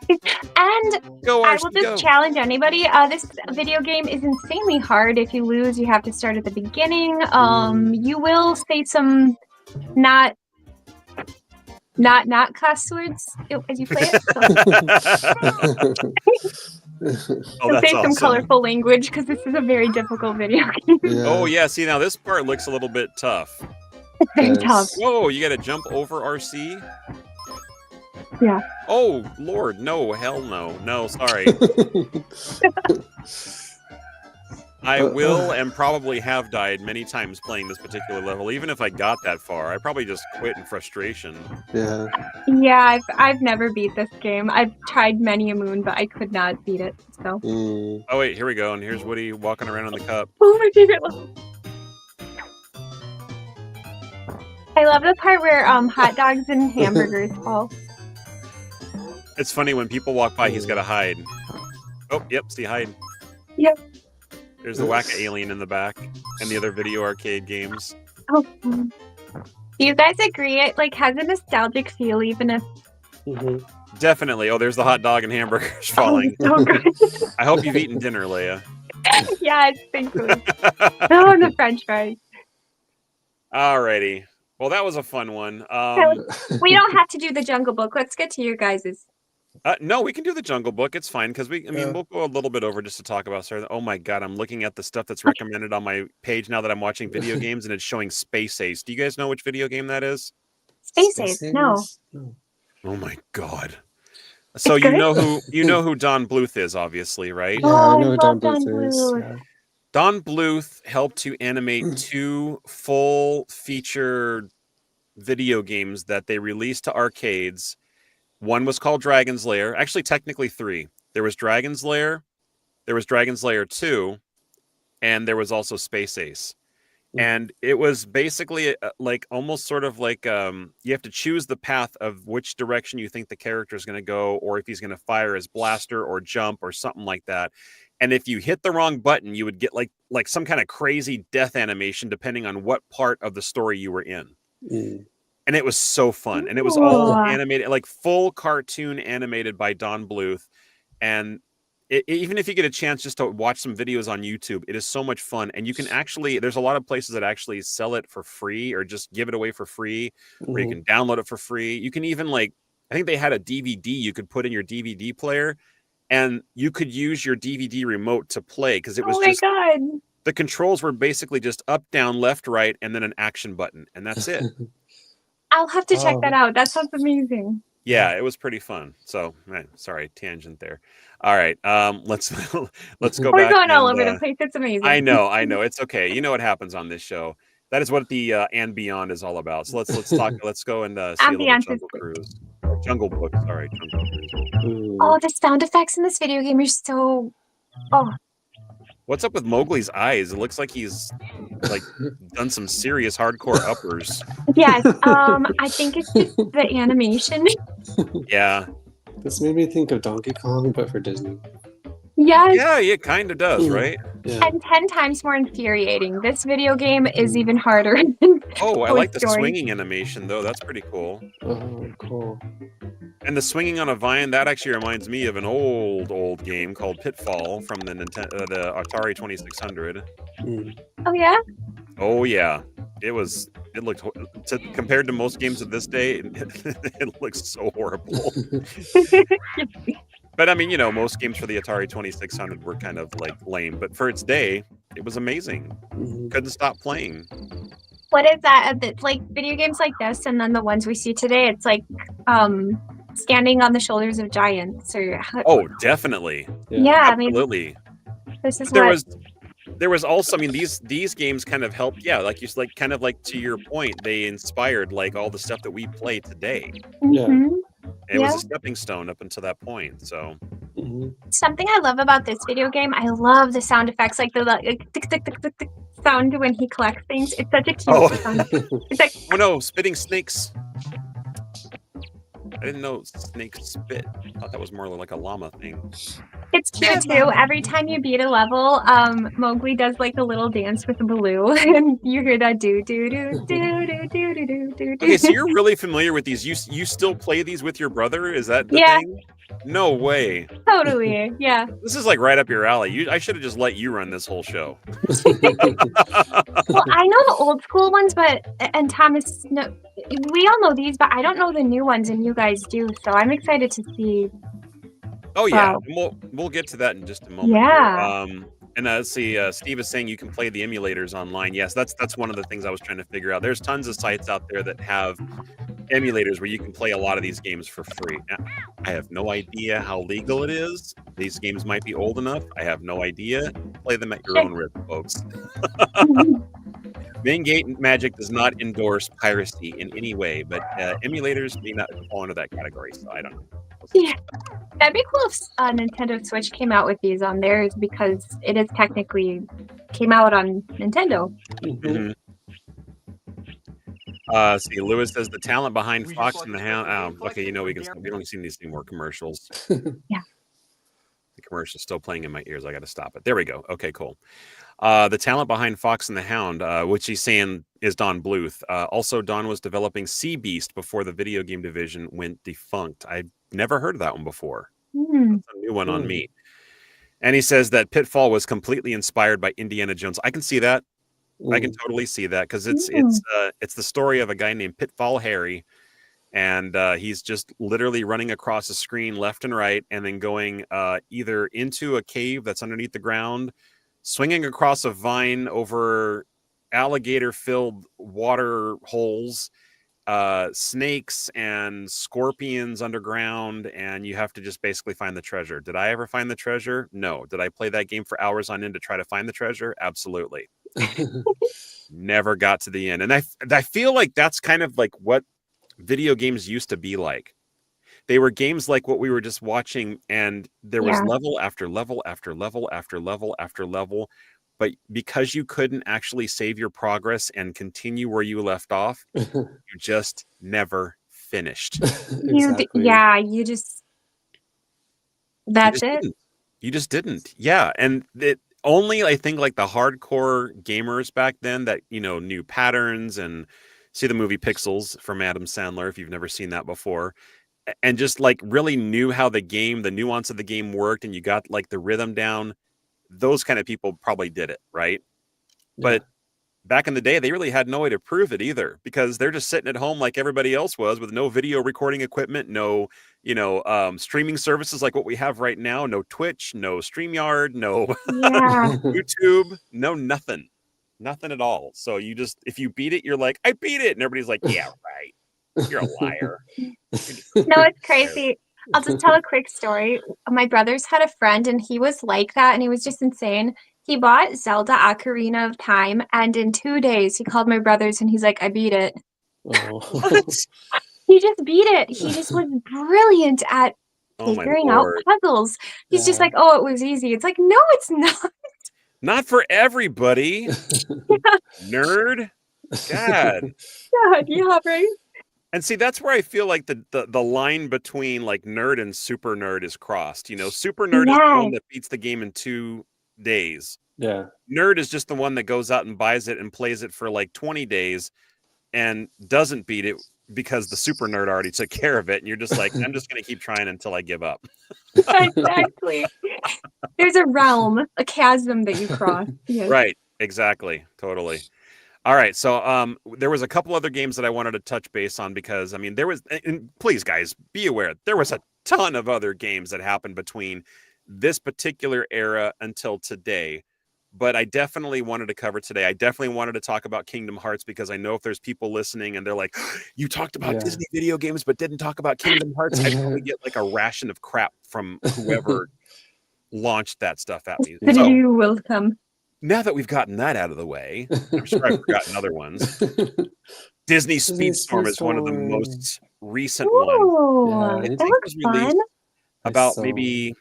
And Go, I RC, will just go. challenge anybody. This video game is insanely hard. If you lose, you have to start at the beginning. You will say some not cuss words as you play it. Oh, So that's say some awesome. colorful language because this is a very difficult video game. Oh, yeah. See, now this part looks a little bit tough. It's very tough. Whoa, you got to jump over RC? Yeah. Oh, Lord, no, hell no. No, sorry. I will and probably have died many times playing this particular level. Even if I got that far, I probably just quit in frustration. Yeah. Yeah, I've never beat this game. I've tried many a moon, but I could not beat it. So. Oh, wait, here we go. And here's Woody walking around on the cup. Oh, my favorite level. I love the part where hot dogs and hamburgers fall. It's funny when people walk by, he's got to hide. Oh, yep, see, hide. Yep. There's the Whack Alien in the back and the other video arcade games. Oh, do you guys agree? It like has a nostalgic feel, even if. Definitely. Oh, there's the hot dog and hamburgers falling. Oh, so good. I hope you've eaten dinner, Leia. Yes, thankfully. Oh, and the French fries. Alrighty. Well, that was a fun one. We don't have to do the Jungle Book. Let's get to your guys's. No, we can do the Jungle Book. It's fine because we'll go a little bit over just to talk about certain. Oh my God, I'm looking at the stuff that's recommended on my page now that I'm watching video games, and it's showing Space Ace. Do you guys know which video game that is? Space Ace? No. Oh my God. So you know who Don Bluth is, obviously, right? Yeah, I know who Don Bluth is. Yeah. Don Bluth helped to animate 2 full feature video games that they released to arcades. One was called Dragon's Lair. Actually, technically 3. There was Dragon's Lair, there was Dragon's Lair 2, and there was also Space Ace. And it was basically like almost sort of like you have to choose the path of which direction you think the character is going to go, or if he's going to fire his blaster or jump or something like that. And if you hit the wrong button, you would get like some kind of crazy death animation depending on what part of the story you were in. And it was so fun. And it was all animated, like full cartoon animated by Don Bluth. And even if you get a chance just to watch some videos on YouTube, it is so much fun. And you can actually, there's a lot of places that actually sell it for free or just give it away for free, or you can download it for free. You can even I think they had a DVD you could put in your DVD player, and you could use your DVD remote to play because it was the controls were basically just up, down, left, right, and then an action button. And that's it. I'll have to check that out. That sounds amazing. Yeah, it was pretty fun. So, sorry, tangent there. All right, let's go back. We're going all over the place. It's amazing. I know. It's okay. You know what happens on this show. That is what the and beyond is all about. So let's talk. Let's go and see a little Jungle Cruise. Jungle Book. Sorry, Jungle Cruise. Oh, the sound effects in this video game are so. Oh. What's up with Mowgli's eyes? It looks like he's done some serious hardcore uppers. Yes. I think it's just the animation. Yeah. This made me think of Donkey Kong, but for Disney. Yes. Yeah, it kind of does, right? Yeah. And 10 times more infuriating. This video game is even harder. Oh, I like the swinging animation, though. That's pretty cool. Oh, cool. And the swinging on a vine, that actually reminds me of an old game called Pitfall from the Atari 2600. Oh, yeah? Oh, yeah. It looked, compared to most games of this day, it looks so horrible. But I mean, most games for the Atari 2600 were kind of lame, but for its day, it was amazing. Couldn't stop playing. What is that? It's like video games like this, and then the ones we see today, it's like standing on the shoulders of giants, or Oh, definitely. yeah, I mean, Absolutely. this is There what. was there was also, I mean, these games kind of helped, yeah, like you like kind of like to your point, they inspired like all the stuff that we play today. Yeah. Mhm. It was Yeah. a stepping stone up until that point. So Mhm. Something I love about this video game, I love the sound effects, like the like, tick, tick, tick, tick, tick sound when he collects things. It's such a cute oh sound. It's like, oh no, spitting snakes. I didn't know snakes spit. I thought that was more like a llama thing. it's cute too. Every time you beat a level, Mowgli does like a little dance with Baloo, and you hear that do do do do do do do do do. Okay, so you're really familiar with these. You still play these with your brother? Is that the Yeah. thing? No way. Totally, yeah. This is like right up your alley. I should have just let you run this whole show. Well, I know the old school ones, but and Thomas, no, we all know these, but I don't know the new ones, and you guys do. So I'm excited to see. Oh yeah, Wow. and we'll get to that in just a moment. Yeah. Here. And let's see. Steve is saying you can play the emulators online. Yes, that's one of the things I was trying to figure out. There's tons of sites out there that have emulators where you can play a lot of these games for free. Now, I have no idea how legal it is. These games might be old enough. I have no idea. Play them at your own risk, folks. Main Gate Magic does not endorse piracy in any way, but emulators may not fall into that category. So I don't know. Yeah. That'd be cool if Nintendo Switch came out with these on theirs, because it is technically came out on Nintendo. Mm-hmm. See, Lewis says the talent behind Fox and the Hound. Oh, okay, you know we don't see these anymore commercials. Yeah. The commercial's still playing in my ears. I got to stop it. There we go. Okay, cool. The talent behind Fox and the Hound, which he's saying is Don Bluth. Also, Don was developing Sea Beast before the video game division went defunct. I've never heard of that one before. That's a new one on me. And he says that Pitfall was completely inspired by Indiana Jones. I can see that. I can totally see that, because it's the story of a guy named Pitfall Harry, and he's just literally running across the screen left and right, and then going either into a cave that's underneath the ground, swinging across a vine over alligator-filled water holes, snakes and scorpions underground, and you have to just basically find the treasure. Did I ever find the treasure? No. Did I play that game for hours on end to try to find the treasure? Absolutely. Never got to the end. And I feel like that's kind of like what video games used to be like. They were games like what we were just watching, and there was level after level after level after level after level. But because you couldn't actually save your progress and continue where you left off, you just never finished. Exactly. That's it. You just didn't. Yeah. And it only, I think, like the hardcore gamers back then that, knew patterns and see the movie Pixels from Adam Sandler, if you've never seen that before, and just like really knew how the nuance of the game worked, and you got like the rhythm down. Those kind of people probably did it, right? Yeah. But back in the day, they really had no way to prove it either, because they're just sitting at home like everybody else was, with no video recording equipment, no, streaming services like what we have right now, no Twitch, no StreamYard, no YouTube, no nothing at all. So if you beat it, you're like, I beat it. And everybody's like, yeah, right. You're a liar. No, it's crazy. I'll just tell a quick story. My brothers had a friend, and he was like that, and he was just insane. He bought Zelda Ocarina of Time, and in 2 days, he called my brothers, and he's like, I beat it. Oh. He just beat it. He just was brilliant at figuring out puzzles. He's just like, oh, it was easy. It's like, no, it's not. Not for everybody. Nerd. God. Yeah, right? And see, that's where I feel like the line between like nerd and super nerd is crossed. Super nerd is the one that beats the game in 2 days. Yeah. Nerd is just the one that goes out and buys it and plays it for like 20 days and doesn't beat it because the super nerd already took care of it. And you're just like, I'm just going to keep trying until I give up. Exactly. There's a realm, a chasm that you cross. Yes. Right. Exactly. Totally. All right, so there was a couple other games that I wanted to touch base on, because there was, and please guys, be aware, there was a ton of other games that happened between this particular era until today. but I definitely wanted to cover today. I definitely wanted to talk about Kingdom Hearts because I know if there's people listening and they're like, you talked about Disney video games, but didn't talk about Kingdom Hearts, I'd probably get like a ration of crap from whoever launched that stuff at me. So You're welcome. now that we've gotten that out of the way, I'm sure I've forgotten other ones. Disney Speedstorm is one of the most recent ones. Ooh, I that think it looks was released fun. about maybe,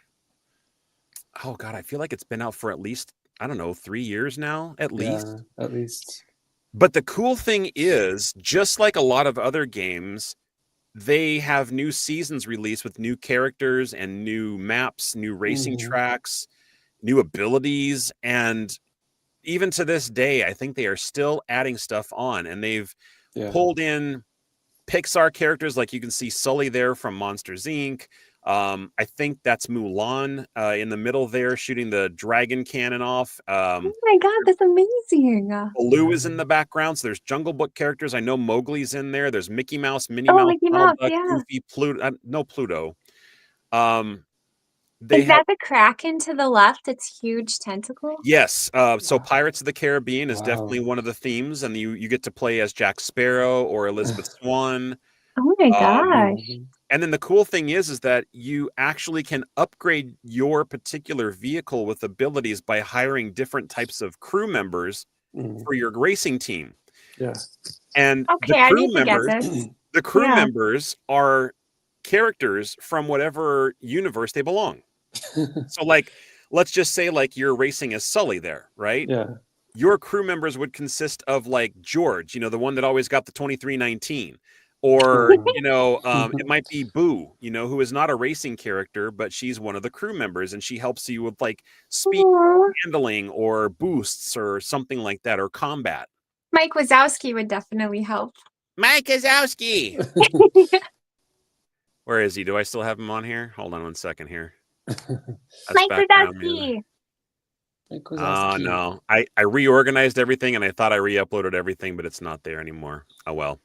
oh God, I feel like it's been out for at least, I don't know, 3 years now, at least. Yeah, at least. But the cool thing is, just like a lot of other games, they have new seasons released with new characters and new maps, new racing tracks, new abilities. And even to this day, I think they are still adding stuff on. And they've pulled in Pixar characters, like you can see Sully there from Monsters, Inc. I think that's Mulan in the middle there shooting the dragon cannon off. Oh my God, that's amazing. Baloo is in the background, so there's Jungle Book characters. I know Mowgli's in there. There's Mickey Mouse, Minnie Mouse, Mickey Donald Mouse, Duck, yeah. Goofy, Pluto. No Pluto. Is that the Kraken to the left? It's huge tentacle. Yes. So Pirates of the Caribbean is definitely one of the themes, and you get to play as Jack Sparrow or Elizabeth Swann. Oh my gosh. And then the cool thing is that you actually can upgrade your particular vehicle with abilities by hiring different types of crew members for your racing team. Yeah. And the crew members are characters from whatever universe they belong. So like, let's just say like you're racing as Sully there, right? Yeah. Your crew members would consist of like George, the one that always got the 2319. Or, it might be Boo, who is not a racing character, but she's one of the crew members and she helps you with like speed handling or boosts or something like that, or combat. Mike Wazowski would definitely help. Mike Wazowski! Where is he? Do I still have him on here? Hold on one second here. Mike Wazowski! Oh, no. I reorganized everything and I thought I re-uploaded everything, but it's not there anymore. Oh, well.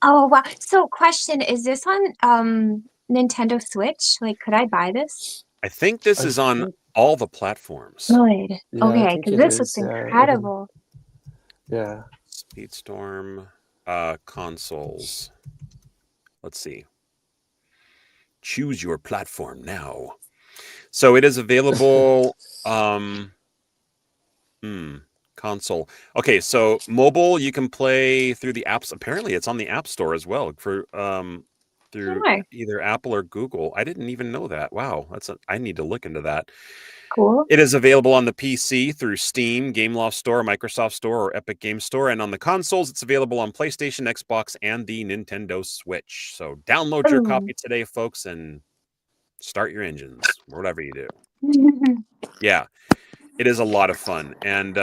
Oh, wow. So question, is this on Nintendo Switch? Like, could I buy this? I think this is on all the platforms. Good. Yeah, okay, because this looks incredible. Yeah. Speedstorm consoles. Let's see. Choose your platform now. So it is available console. Okay, so mobile you can play through the apps. Apparently it's on the App Store as well for through either Apple or Google. I didn't even know that. Wow, I need to look into that. Cool. It is available on the PC through Steam, Gameloft Store, Microsoft Store, or Epic Game Store, and on the consoles it's available on PlayStation, Xbox, and the Nintendo Switch. So download your copy today, folks, and start your engines, or whatever you do. Yeah. It is a lot of fun, and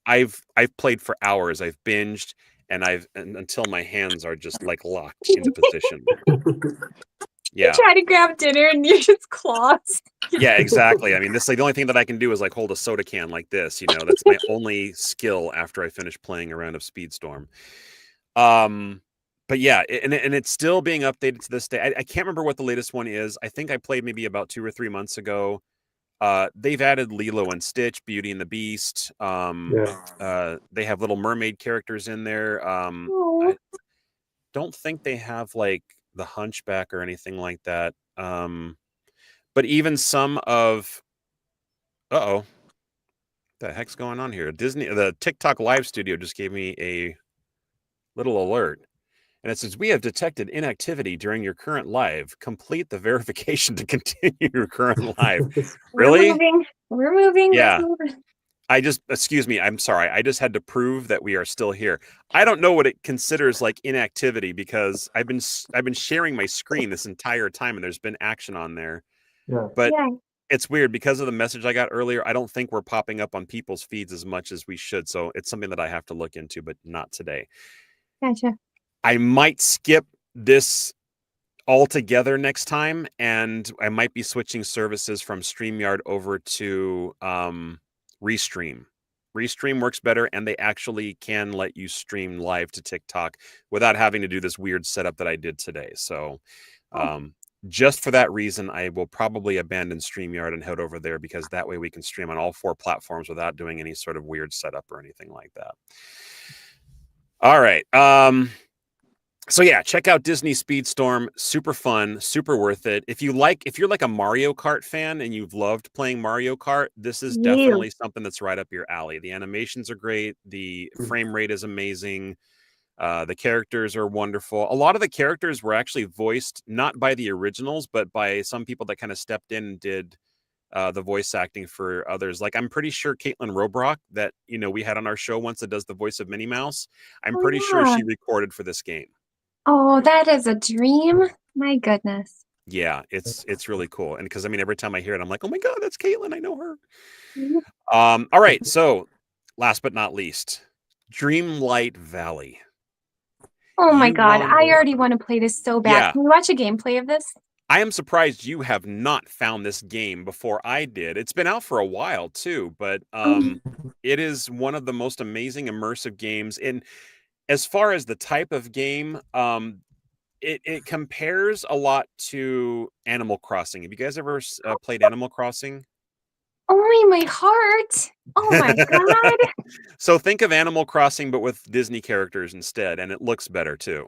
I've played for hours. I've binged, and until my hands are just like locked into position. Yeah. You try to grab dinner and you just claws. Yeah, exactly. I mean, this the only thing that I can do is like hold a soda can like this. That's my only skill after I finish playing a round of Speedstorm. But yeah, and it's still being updated to this day. I can't remember what the latest one is. I think I played maybe about 2 or 3 months ago. They've added Lilo and Stitch, Beauty and the Beast. They have Little Mermaid characters in there. I don't think they have like the Hunchback or anything like that. But even some of what the heck's going on here? The TikTok live studio just gave me a little alert. And it says, we have detected inactivity during your current live. Complete the verification to continue your current live. Really? We're moving. Yeah. Excuse me. I'm sorry. I just had to prove that we are still here. I don't know what it considers like inactivity because I've been sharing my screen this entire time and there's been action on there. Yeah. But it's weird because of the message I got earlier. I don't think we're popping up on people's feeds as much as we should. So it's something that I have to look into, but not today. Gotcha. I might skip this altogether next time, and I might be switching services from StreamYard over to Restream. Restream works better, and they actually can let you stream live to TikTok without having to do this weird setup that I did today. So just for that reason, I will probably abandon StreamYard and head over there, because that way we can stream on all 4 platforms without doing any sort of weird setup or anything like that. All right. So yeah, check out Disney Speedstorm. Super fun, super worth it. If you're like a Mario Kart fan and you've loved playing Mario Kart, this is definitely something that's right up your alley. The animations are great. The frame rate is amazing. The characters are wonderful. A lot of the characters were actually voiced not by the originals, but by some people that kind of stepped in and did the voice acting for others. Like, I'm pretty sure Caitlin Robrock, that we had on our show once, that does the voice of Minnie Mouse, I'm pretty sure she recorded for this game. Oh, that is a dream. My goodness. Yeah, it's really cool. And because every time I hear it, I'm like, oh my God, that's Caitlin. I know her. All right. So last but not least, Dreamlight Valley. Oh my God, I already want to play this so bad. Yeah. Can we watch a gameplay of this? I am surprised you have not found this game before I did. It's been out for a while too, but it is one of the most amazing immersive games. And as far as the type of game, it compares a lot to Animal Crossing. Have you guys ever played Animal Crossing? Oh my heart. Oh my God. So think of Animal Crossing, but with Disney characters instead, and it looks better too.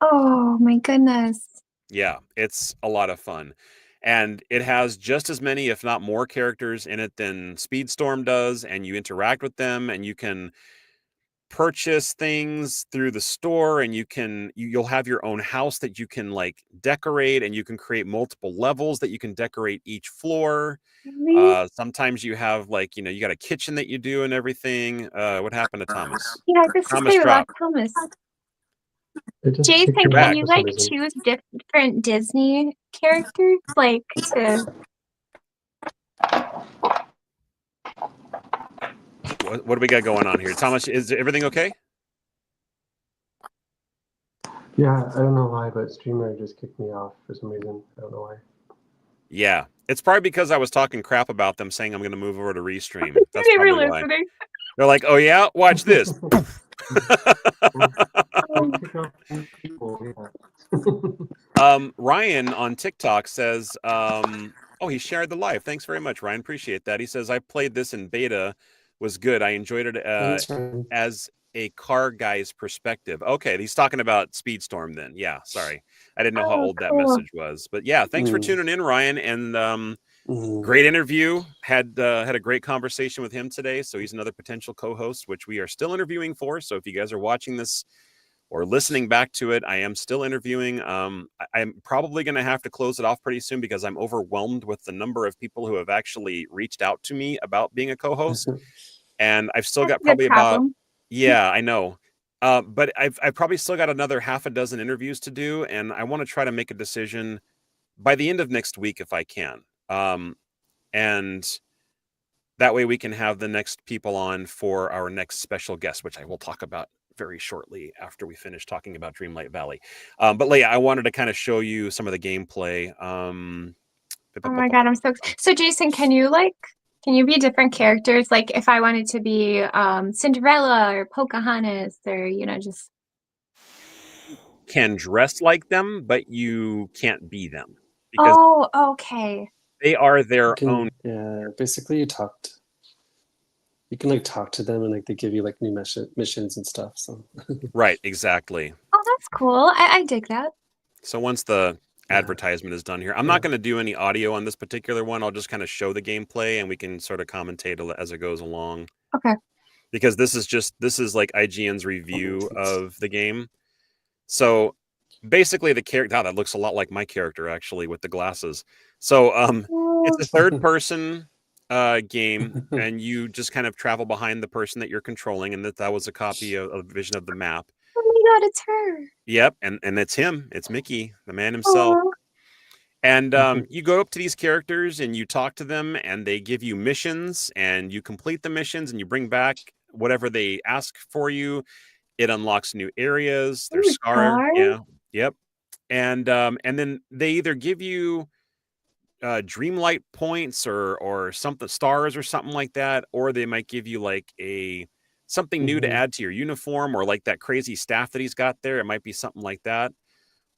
Oh my goodness. Yeah, it's a lot of fun. And it has just as many, if not more, characters in it than Speedstorm does, and you interact with them, and you can purchase things through the store, and you'll have your own house that you can like decorate, and you can create multiple levels that you can decorate each floor. Really? Sometimes you have like, you got a kitchen that you do and everything. What happened to Thomas? Yeah, this Thomas is their last dropped. Thomas. It just Jason, kicked me can off you for some like reason. choose different Disney characters like to What do we got going on here? Thomas, is everything okay? Yeah, I don't know why, but Streamer just kicked me off for some reason. I don't know why. Yeah, it's probably because I was talking crap about them, saying I'm going to move over to Restream. That's they were probably why. listening? They're like, oh yeah, watch this. Ryan on TikTok says, oh, he shared the live. Thanks very much, Ryan. Appreciate that. He says, I played this in beta, was good. I enjoyed it as a car guy's perspective. Okay, he's talking about Speedstorm then. Yeah, sorry. I didn't know how old that message was. But yeah, thanks for tuning in, Ryan. And great interview. Had a great conversation with him today. So he's another potential co-host, which we are still interviewing for. So if you guys are watching this or listening back to it, I am still interviewing. I'm probably going to have to close it off pretty soon because I'm overwhelmed with the number of people who have actually reached out to me about being a co-host. And I've still got probably about, yeah, I know. But I've probably still got another half a dozen interviews to do. And I want to try to make a decision by the end of next week if I can. And that way we can have the next people on for our next special guest, which I will talk about very shortly after we finish talking about Dreamlight Valley. But Leia, I wanted to kind of show you some of the gameplay. Oh my God, I'm so excited. So Jason, can you be different characters? Like if I wanted to be Cinderella or Pocahontas or just can dress like them, but you can't be them. Because okay. They are their own. Yeah, basically you can like talk to them and like they give you like new missions and stuff. So right, exactly. Oh, that's cool. I dig that. So once the advertisement is done here, I'm not going to do any audio on this particular one. I'll just kind of show the gameplay and we can sort of commentate as it goes along. Okay. Because this is like IGN's review of the game. So basically the character, that looks a lot like my character actually with the glasses. So it's a third person game and you just kind of travel behind the person that you're controlling, and that was a copy of a vision of the map. Oh my God, it's her. Yep, and it's him. It's Mickey, the man himself. Aww. And you go up to these characters and you talk to them and they give you missions and you complete the missions and you bring back whatever they ask for you. It unlocks new areas. There's Scar. Yeah. Yep. And then they either give you Dreamlight points or something, stars or something like that, or they might give you like something new to add to your uniform, or like that crazy staff that he's got there. It might be something like that.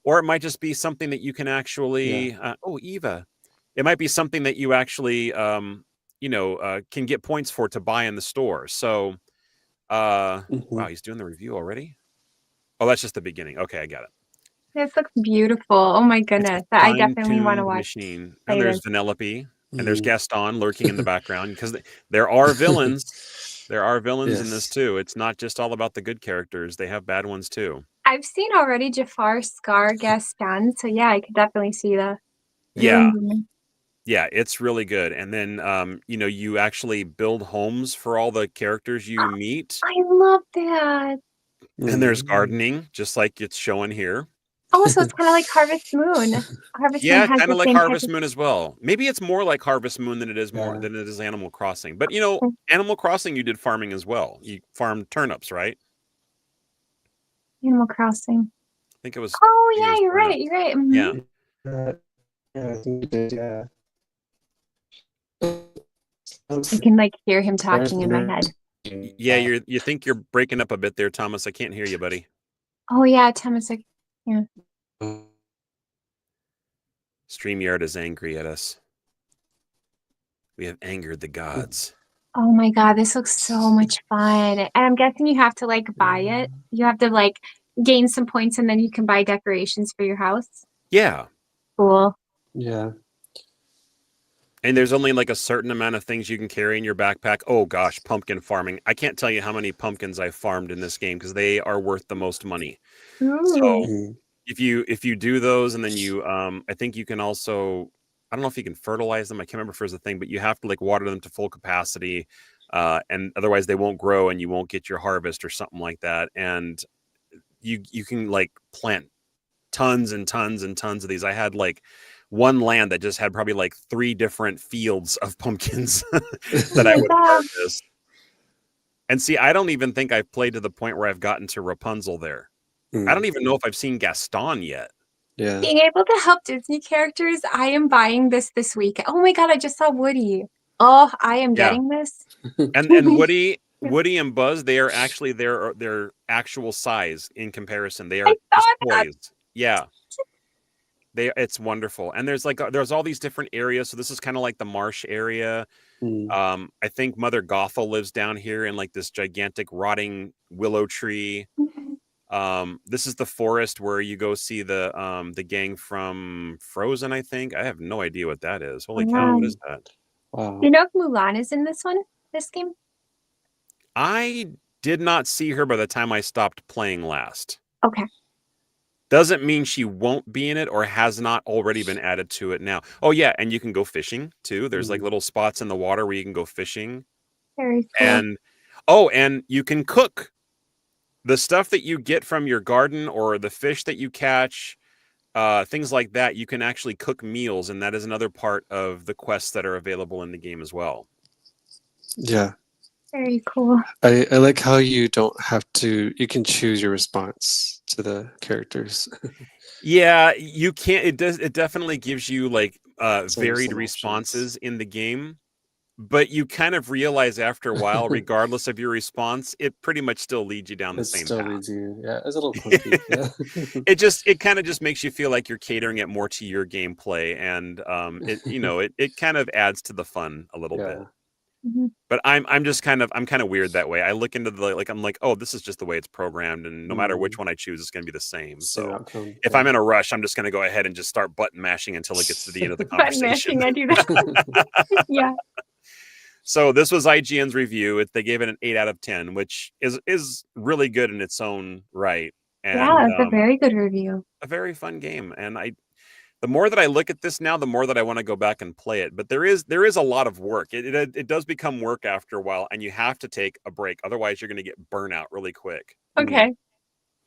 Or it might just be something that you can actually, Eva. It might be something that you actually, can get points for to buy in the store. So, wow, he's doing the review already? Oh, that's just the beginning. Okay, I got it. This looks beautiful. Oh my It's a goodness. I definitely want to fine-tuned watch machine. And play there's this. Vanellope, and there's Gaston lurking in the background because there are villains. There are villains in this Yes. too. It's not just all about the good characters. They have bad ones too. I've seen already Jafar, Scar, Gaston, so yeah, I could definitely see the Yeah. villain. Yeah, it's really good. And then, you actually build homes for all the characters you meet. I love that. And there's gardening, just like it's showing here. Oh, so it's kind of like Harvest Moon. Harvest Moon Yeah, has kind the of like same type Harvest of. Moon as well. Maybe it's more like Harvest Moon than it is Animal Crossing. But Animal Crossing, you did farming as well. You farmed turnips, right? Animal Crossing. I think it was. Oh it yeah, was you're right. turnips. You're right. Yeah. Yeah, I think you did. Yeah. I can like hear him talking in my head. Yeah, you think you're breaking up a bit there, Thomas. I can't hear you, buddy. Oh yeah, Thomas. Yeah. StreamYard is angry at us. We have angered the gods. Oh my God, this looks so much fun. And I'm guessing you have to like buy it. You have to like gain some points and then you can buy decorations for your house. Yeah. Cool. Yeah. And there's only like a certain amount of things you can carry in your backpack. Oh gosh, pumpkin farming. I can't tell you how many pumpkins I've farmed in this game because they are worth the most money. So if you do those and then I think you can also, I don't know if you can fertilize them. I can't remember if there's a thing, but you have to like water them to full capacity. And otherwise they won't grow and you won't get your harvest or something like that. And you can like plant tons and tons and tons of these. I had like one land that just had probably like 3 different fields of pumpkins that I would harvest. And see, I don't even think I've played to the point where I've gotten to Rapunzel there. I don't even know if I've seen Gaston yet. Yeah. Being able to help Disney characters, I am buying this week. Oh my God, I just saw Woody. Oh, I am getting this. And Woody and Buzz, they are actually their actual size in comparison. They are just toys. Yeah. It's wonderful. And there's all these different areas. So this is kind of like the marsh area. I think Mother Gothel lives down here in like this gigantic rotting willow tree. This is the forest where you go see the gang from Frozen, I think. I have no idea what that is. Holy cow, what is that? Wow. Do you know if Mulan is in this game? I did not see her by the time I stopped playing last. Okay. Doesn't mean she won't be in it or has not already been added to it now. Oh yeah, and you can go fishing too. There's like little spots in the water where you can go fishing. Very cool. And you can cook. The stuff that you get from your garden or the fish that you catch, things like that, you can actually cook meals, and that is another part of the quests that are available in the game as well. Yeah. Very cool. I like how you don't have to, you can choose your response to the characters. Yeah, you can't. It definitely gives you like varied some responses in the game. But you kind of realize after a while, regardless of your response, it pretty much still leads you down the same path. Leads you. Yeah, it's a little clunky. Yeah. It kind of just makes you feel like you're catering it more to your gameplay, and it kind of adds to the fun a little bit. But I'm kind of weird that way. I look into I'm like, oh, this is just the way it's programmed, and no matter which one I choose, it's going to be the same. So if I'm in a rush, I'm just going to go ahead and just start button mashing until it gets to the end of the conversation. Button mashing, I do that. Yeah. So this was IGN's review. They gave it an 8 out of 10, which is really good in its own right. And, yeah, it's a very good review. A very fun game. And the more that I look at this now, the more that I want to go back and play it. But there is a lot of work. It does become work after a while, and you have to take a break. Otherwise, you're going to get burnout really quick. Okay.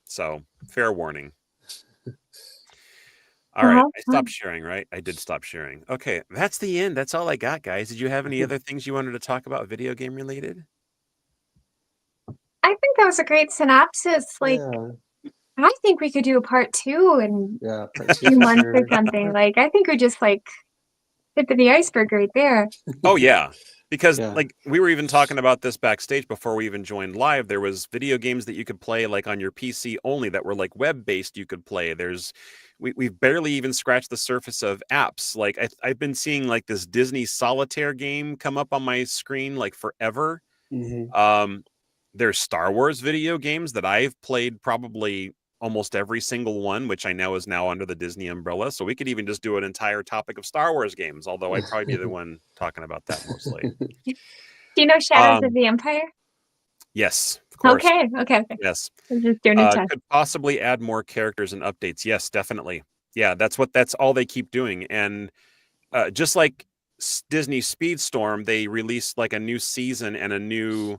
So fair warning. All right, I stopped sharing, right? I did stop sharing. Okay, that's the end. That's all I got, guys. Did you have any other things you wanted to talk about video game related? I think that was a great synopsis. Like, I think we could do a part 2 in a few months or something. Like, I think we're just like tip of the iceberg right there. Oh yeah. Because like we were even talking about this backstage before we even joined live. There was video games that you could play like on your PC only that were like web-based you could play. There's we've barely even scratched the surface of apps. Like I've been seeing like this Disney solitaire game come up on my screen like forever. There's Star Wars video games that I've played probably almost every single one, which I know is now under the Disney umbrella. So we could even just do an entire topic of Star Wars games, although I'd probably be the one talking about that mostly. Do you know Shadows of the Empire? Yes, of course. Okay. Yes. I'm just doing a test. Could possibly add more characters and updates. Yes, definitely. Yeah, that's all they keep doing. And just like Disney Speedstorm, they released like a new season and a new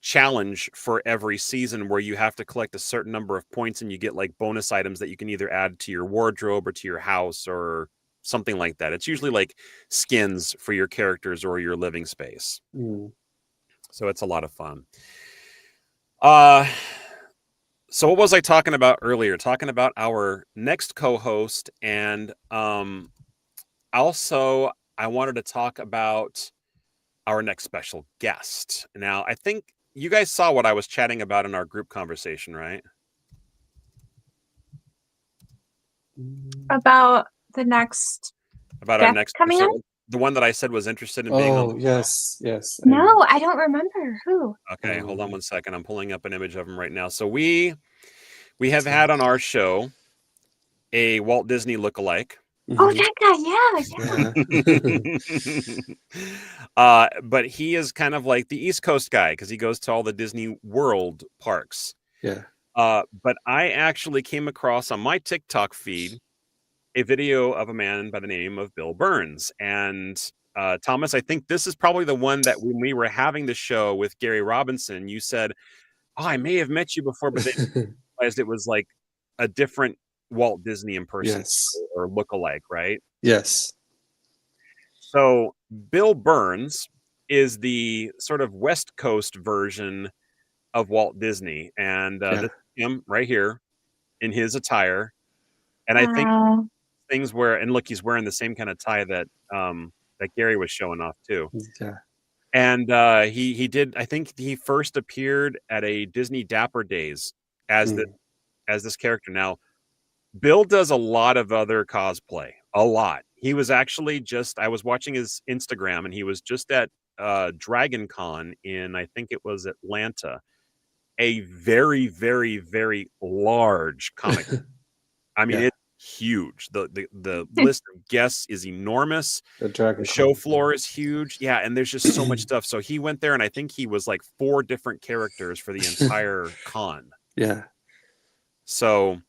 challenge for every season where you have to collect a certain number of points and you get like bonus items that you can either add to your wardrobe or to your house or something like that. It's usually like skins for your characters or your living space. So it's a lot of fun. So what was I talking about earlier? Talking about our next co-host, and also I wanted to talk about our next special guest. Now, I think you guys saw what I was chatting about in our group conversation, right? About the next our next coming on? The one that I said was interested in being on the show. Yes. No, I don't remember who. Okay, hold on one second. I'm pulling up an image of him right now. So we have had on our show a Walt Disney lookalike. Oh, that guy, yeah. But he is kind of like the East Coast guy because he goes to all the Disney World parks. Yeah. But I actually came across on my TikTok feed a video of a man by the name of Bill Burns. And Thomas, I think this is probably the one that when we were having the show with Gary Robinson, you said, "Oh, I may have met you before," but then realized it was like a different Walt Disney impersonator or lookalike, right? Yes. So Bill Burns is the sort of West Coast version of Walt Disney, and this is him right here in his attire. And I think things where, and look, he's wearing the same kind of tie that that Gary was showing off too. Yeah. And he did. I think he first appeared at a Disney Dapper Days as this character. Now, Bill does a lot of other cosplay. A lot. He was actually I was watching his Instagram, and he was just at Dragon Con in, I think it was Atlanta, a very, very, very large comic. I mean, it's huge. The list of guests is enormous. The show floor is huge. Yeah, and there's just so much stuff. So he went there, and I think he was like 4 different characters for the entire con. Yeah. So,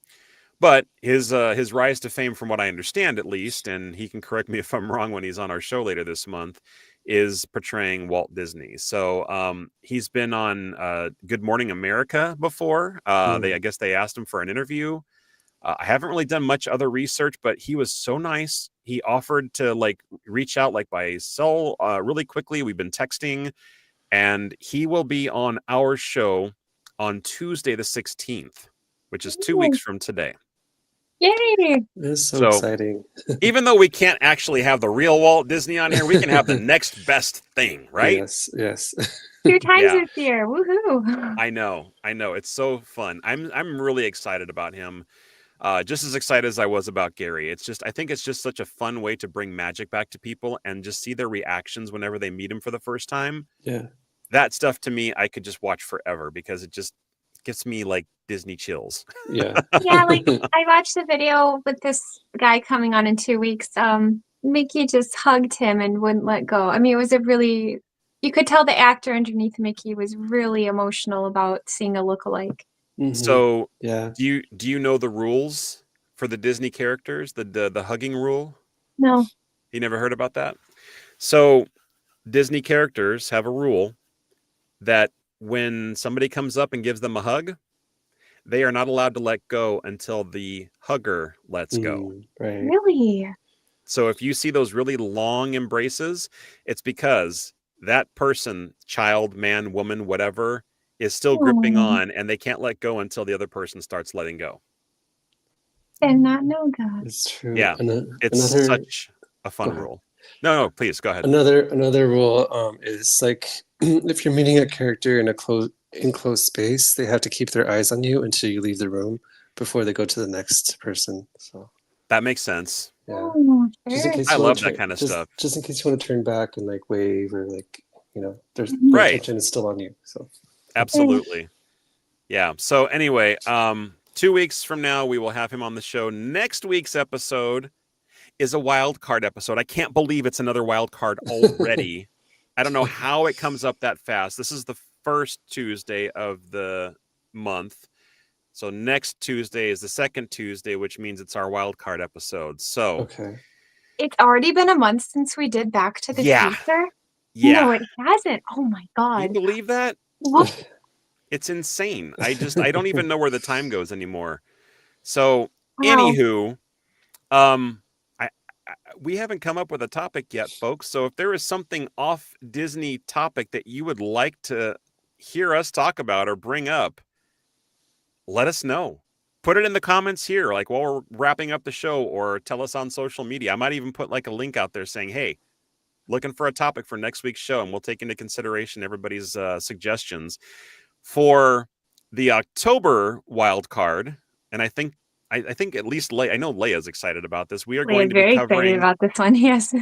but his rise to fame, from what I understand at least, and he can correct me if I'm wrong when he's on our show later this month, is portraying Walt Disney. So he's been on Good Morning America before. I guess they asked him for an interview. I haven't really done much other research, but he was so nice. He offered to like reach out like by cell really quickly. We've been texting, and he will be on our show on Tuesday the 16th, which is 2 weeks from today. Yay! This is so exciting. Even though we can't actually have the real Walt Disney on here, we can have the next best thing, right? Yes. 2 times this year. Woohoo! I know. It's so fun. I'm really excited about him. Just as excited as I was about Gary. I think it's just such a fun way to bring magic back to people and just see their reactions whenever they meet him for the first time. Yeah. That stuff to me, I could just watch forever because it just gets me like Disney chills. Yeah. Yeah, like I watched the video with this guy coming on in 2 weeks. Mickey just hugged him and wouldn't let go. I mean, it was you could tell the actor underneath Mickey was really emotional about seeing a lookalike. Mm-hmm. So yeah. Do you know the rules for the Disney characters? The hugging rule? No. You never heard about that? So Disney characters have a rule that when somebody comes up and gives them a hug, they are not allowed to let go until the hugger lets go. Right. Really? So if you see those really long embraces, it's because that person, child, man, woman, whatever, is still gripping on, and they can't let go until the other person starts letting go. Did not know that. It's true. Yeah, it's such a fun rule. No, please go ahead. Another rule is like if you're meeting a character in a enclosed space, they have to keep their eyes on you until you leave the room. before they go to the next person. So That makes sense. yeah, Oh, just in sure. case I you want love to that kind of stuff. just in case you want to turn back and like wave or like their Right. attention is still on you. So Absolutely. Yeah. So anyway, 2 weeks from now we will have him on the show. Next week's episode is a wild card episode. I can't believe it's another wild card already. I don't know how it comes up that fast. This is the first Tuesday of the month. So next Tuesday is the second Tuesday, which means it's our wild card episode. So okay. It's already been a month since we did Back to the Future. Yeah. No, it hasn't. Oh my Can God. you believe that? What? It's insane. I don't even know where the time goes anymore. So Wow. anywho, we haven't come up with a topic yet, folks. So if there is something off Disney topic that you would like to hear us talk about or bring up, let us know. Put it in the comments here, like while we're wrapping up the show, or tell us on social media. I might even put like a link out there saying, hey, looking for a topic for next week's show, and we'll take into consideration everybody's suggestions for the October wild card. And I think at least I know Leia's excited about this. We are going to be very covering excited about this one. Yes.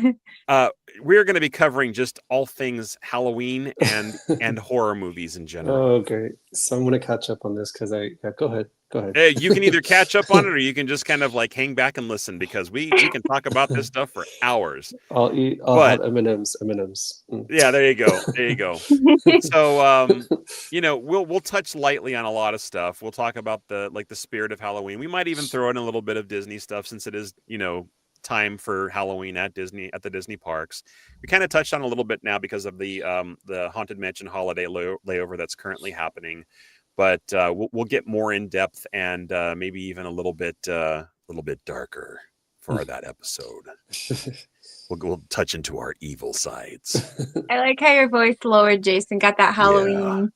we're going to be covering just all things Halloween and horror movies in general. Oh, great. So I'm going to catch up on this because go ahead. Go ahead. You can either catch up on it or you can just kind of like hang back and listen, because we can talk about this stuff for hours. I'll have M&Ms. Mm. Yeah, there you go. There you go. So, we'll touch lightly on a lot of stuff. We'll talk about the spirit of Halloween. We might even throw in a little bit of Disney stuff, since it is, time for Halloween at the Disney parks. We kind of touched on a little bit now because of the Haunted Mansion holiday layover that's currently happening. But we'll get more in depth and maybe even a little bit darker for that episode. We'll touch into our evil sides. I like how your voice lowered, Jason. Got that Halloween.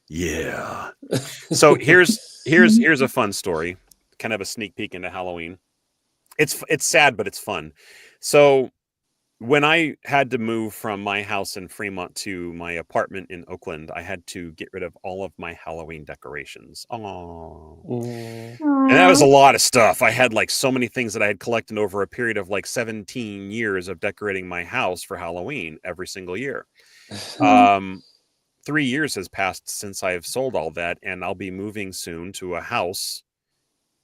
Yeah. So here's a fun story, kind of a sneak peek into Halloween. It's sad, but it's fun. So when I had to move from my house in Fremont to my apartment in Oakland, I had to get rid of all of my Halloween decorations. Oh. And that was a lot of stuff. I had like so many things that I had collected over a period of like 17 years of decorating my house for Halloween every single year. 3 years has passed since I've sold all that, and I'll be moving soon to a house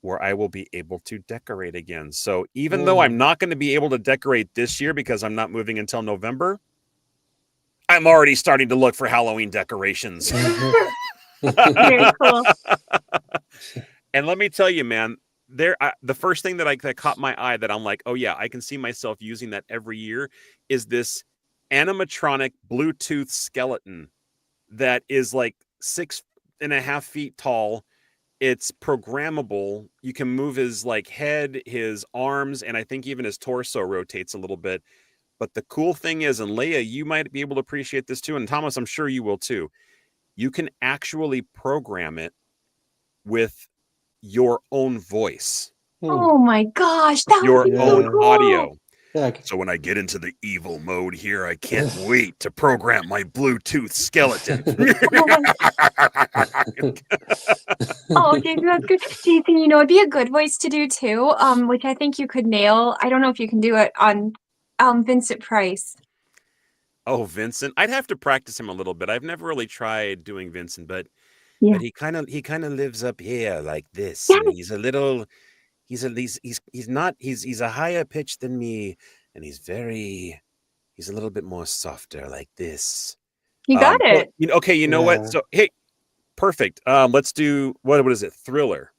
where I will be able to decorate again. So even though I'm not going to be able to decorate this year because I'm not moving until November, I'm already starting to look for Halloween decorations. Very cool. And let me tell you, man, the first thing that caught my eye that I'm like, oh yeah, I can see myself using that every year, is this animatronic Bluetooth skeleton that is like 6.5 feet tall. It's programmable. You can move his like head, his arms, and I think even his torso rotates a little bit. But the cool thing is, and Leia, you might be able to appreciate this too, and Thomas, I'm sure you will too. You can actually program it with your own voice. Oh my gosh, that Your would be own so cool. audio. Yeah. So when I get into the evil mode here, I can't wait to program my Bluetooth skeleton. Oh, Jason, that's good. Jason, it'd be a good voice to do too, which I think you could nail. I don't know if you can do it on Vincent Price. Oh, Vincent. I'd have to practice him a little bit. I've never really tried doing Vincent, but Yeah. but he kind of lives up here like this. Yeah. And he's a little he's a higher pitch than me, and he's a little bit more softer like this. You got it. You know what? So hey, perfect. Let's do what is it? Thriller.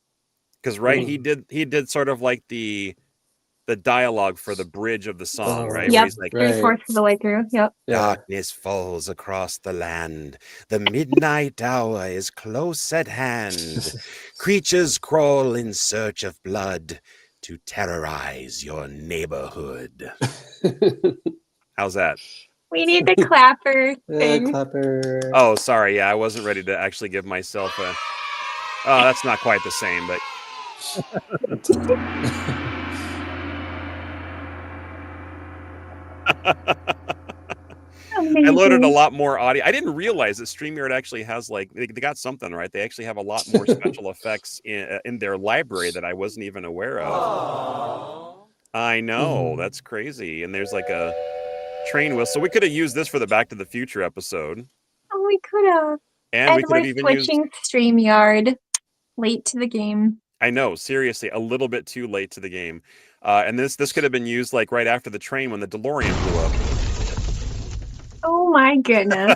Because he did sort of like the dialogue for the bridge of the song, right? Yep. Where he's like, 3/4 of the way through. Yep. darkness falls across the land. The midnight hour is close at hand. Creatures crawl in search of blood to terrorize your neighborhood. How's that? We need the clapper thing. Clapper. Oh, sorry. Yeah, I wasn't ready to actually give myself a... Oh, that's not quite the same, but... I loaded a lot more audio. I didn't realize that StreamYard actually has they got something right. They actually have a lot more special effects in their library that I wasn't even aware of. Aww. I know, that's crazy. And there's like a train whistle. We could have used this for the Back to the Future episode. Oh, we could have. And we could have even switching StreamYard late to the game. I know, seriously, a little bit too late to the game. And this could have been used like right after the train when the DeLorean blew up. Oh my goodness.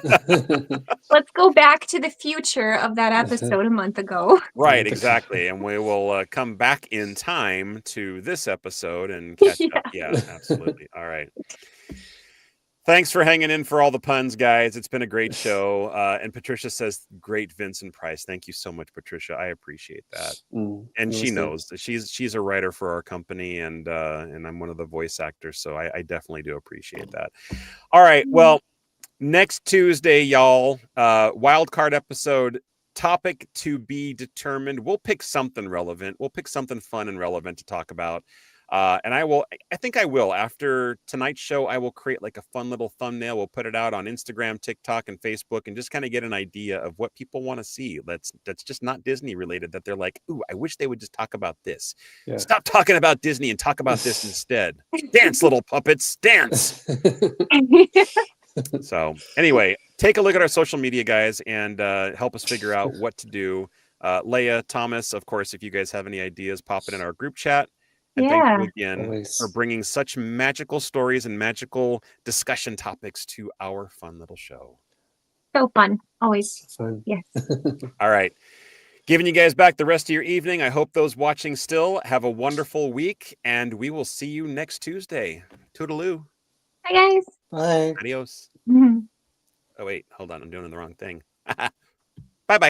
Let's go back to the future of that episode a month ago. Right, exactly. And we will come back in time to this episode and catch up. Yeah, absolutely. All right. Thanks for hanging in for all the puns, guys. It's been a great show. And Patricia says, great Vincent Price. Thank you so much, Patricia. I appreciate that. And she knows that she's a writer for our company, and I'm one of the voice actors. So I definitely do appreciate that. All right. Well, next Tuesday, y'all, wild card episode, topic to be determined. We'll pick something relevant. We'll pick something fun and relevant to talk about. And I think I will, after tonight's show, I will create like a fun little thumbnail. We'll put it out on Instagram, TikTok, and Facebook, and just kind of get an idea of what people want to see. That's just not Disney related, that they're like, ooh, I wish they would just talk about this. Yeah. Stop talking about Disney and talk about this instead. Dance, little puppets, dance. So anyway, take a look at our social media, guys, and help us figure out what to do. Leia, Thomas, of course, if you guys have any ideas, pop it in our group chat. And thank you again for bringing such magical stories and magical discussion topics to our fun little show. So fun. Always. Fun. Yes. All right. Giving you guys back the rest of your evening. I hope those watching still have a wonderful week, and we will see you next Tuesday. Toodaloo. Bye, guys. Bye. Adios. Mm-hmm. Oh, wait. Hold on. I'm doing the wrong thing. Bye-bye.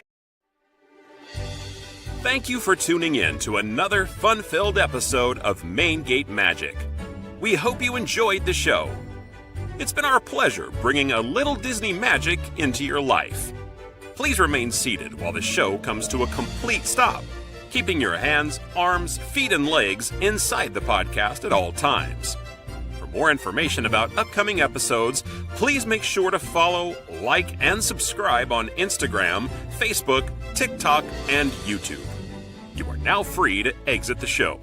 Thank you for tuning in to another fun-filled episode of Main Gate Magic. We hope you enjoyed the show. It's been our pleasure bringing a little Disney magic into your life. Please remain seated while the show comes to a complete stop, keeping your hands, arms, feet, and legs inside the podcast at all times. For more information about upcoming episodes, please make sure to follow, like, and subscribe on Instagram, Facebook, TikTok, and YouTube. You are now free to exit the show.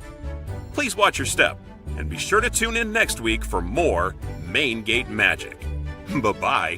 Please watch your step, and be sure to tune in next week for more Main Gate Magic. Bye-bye.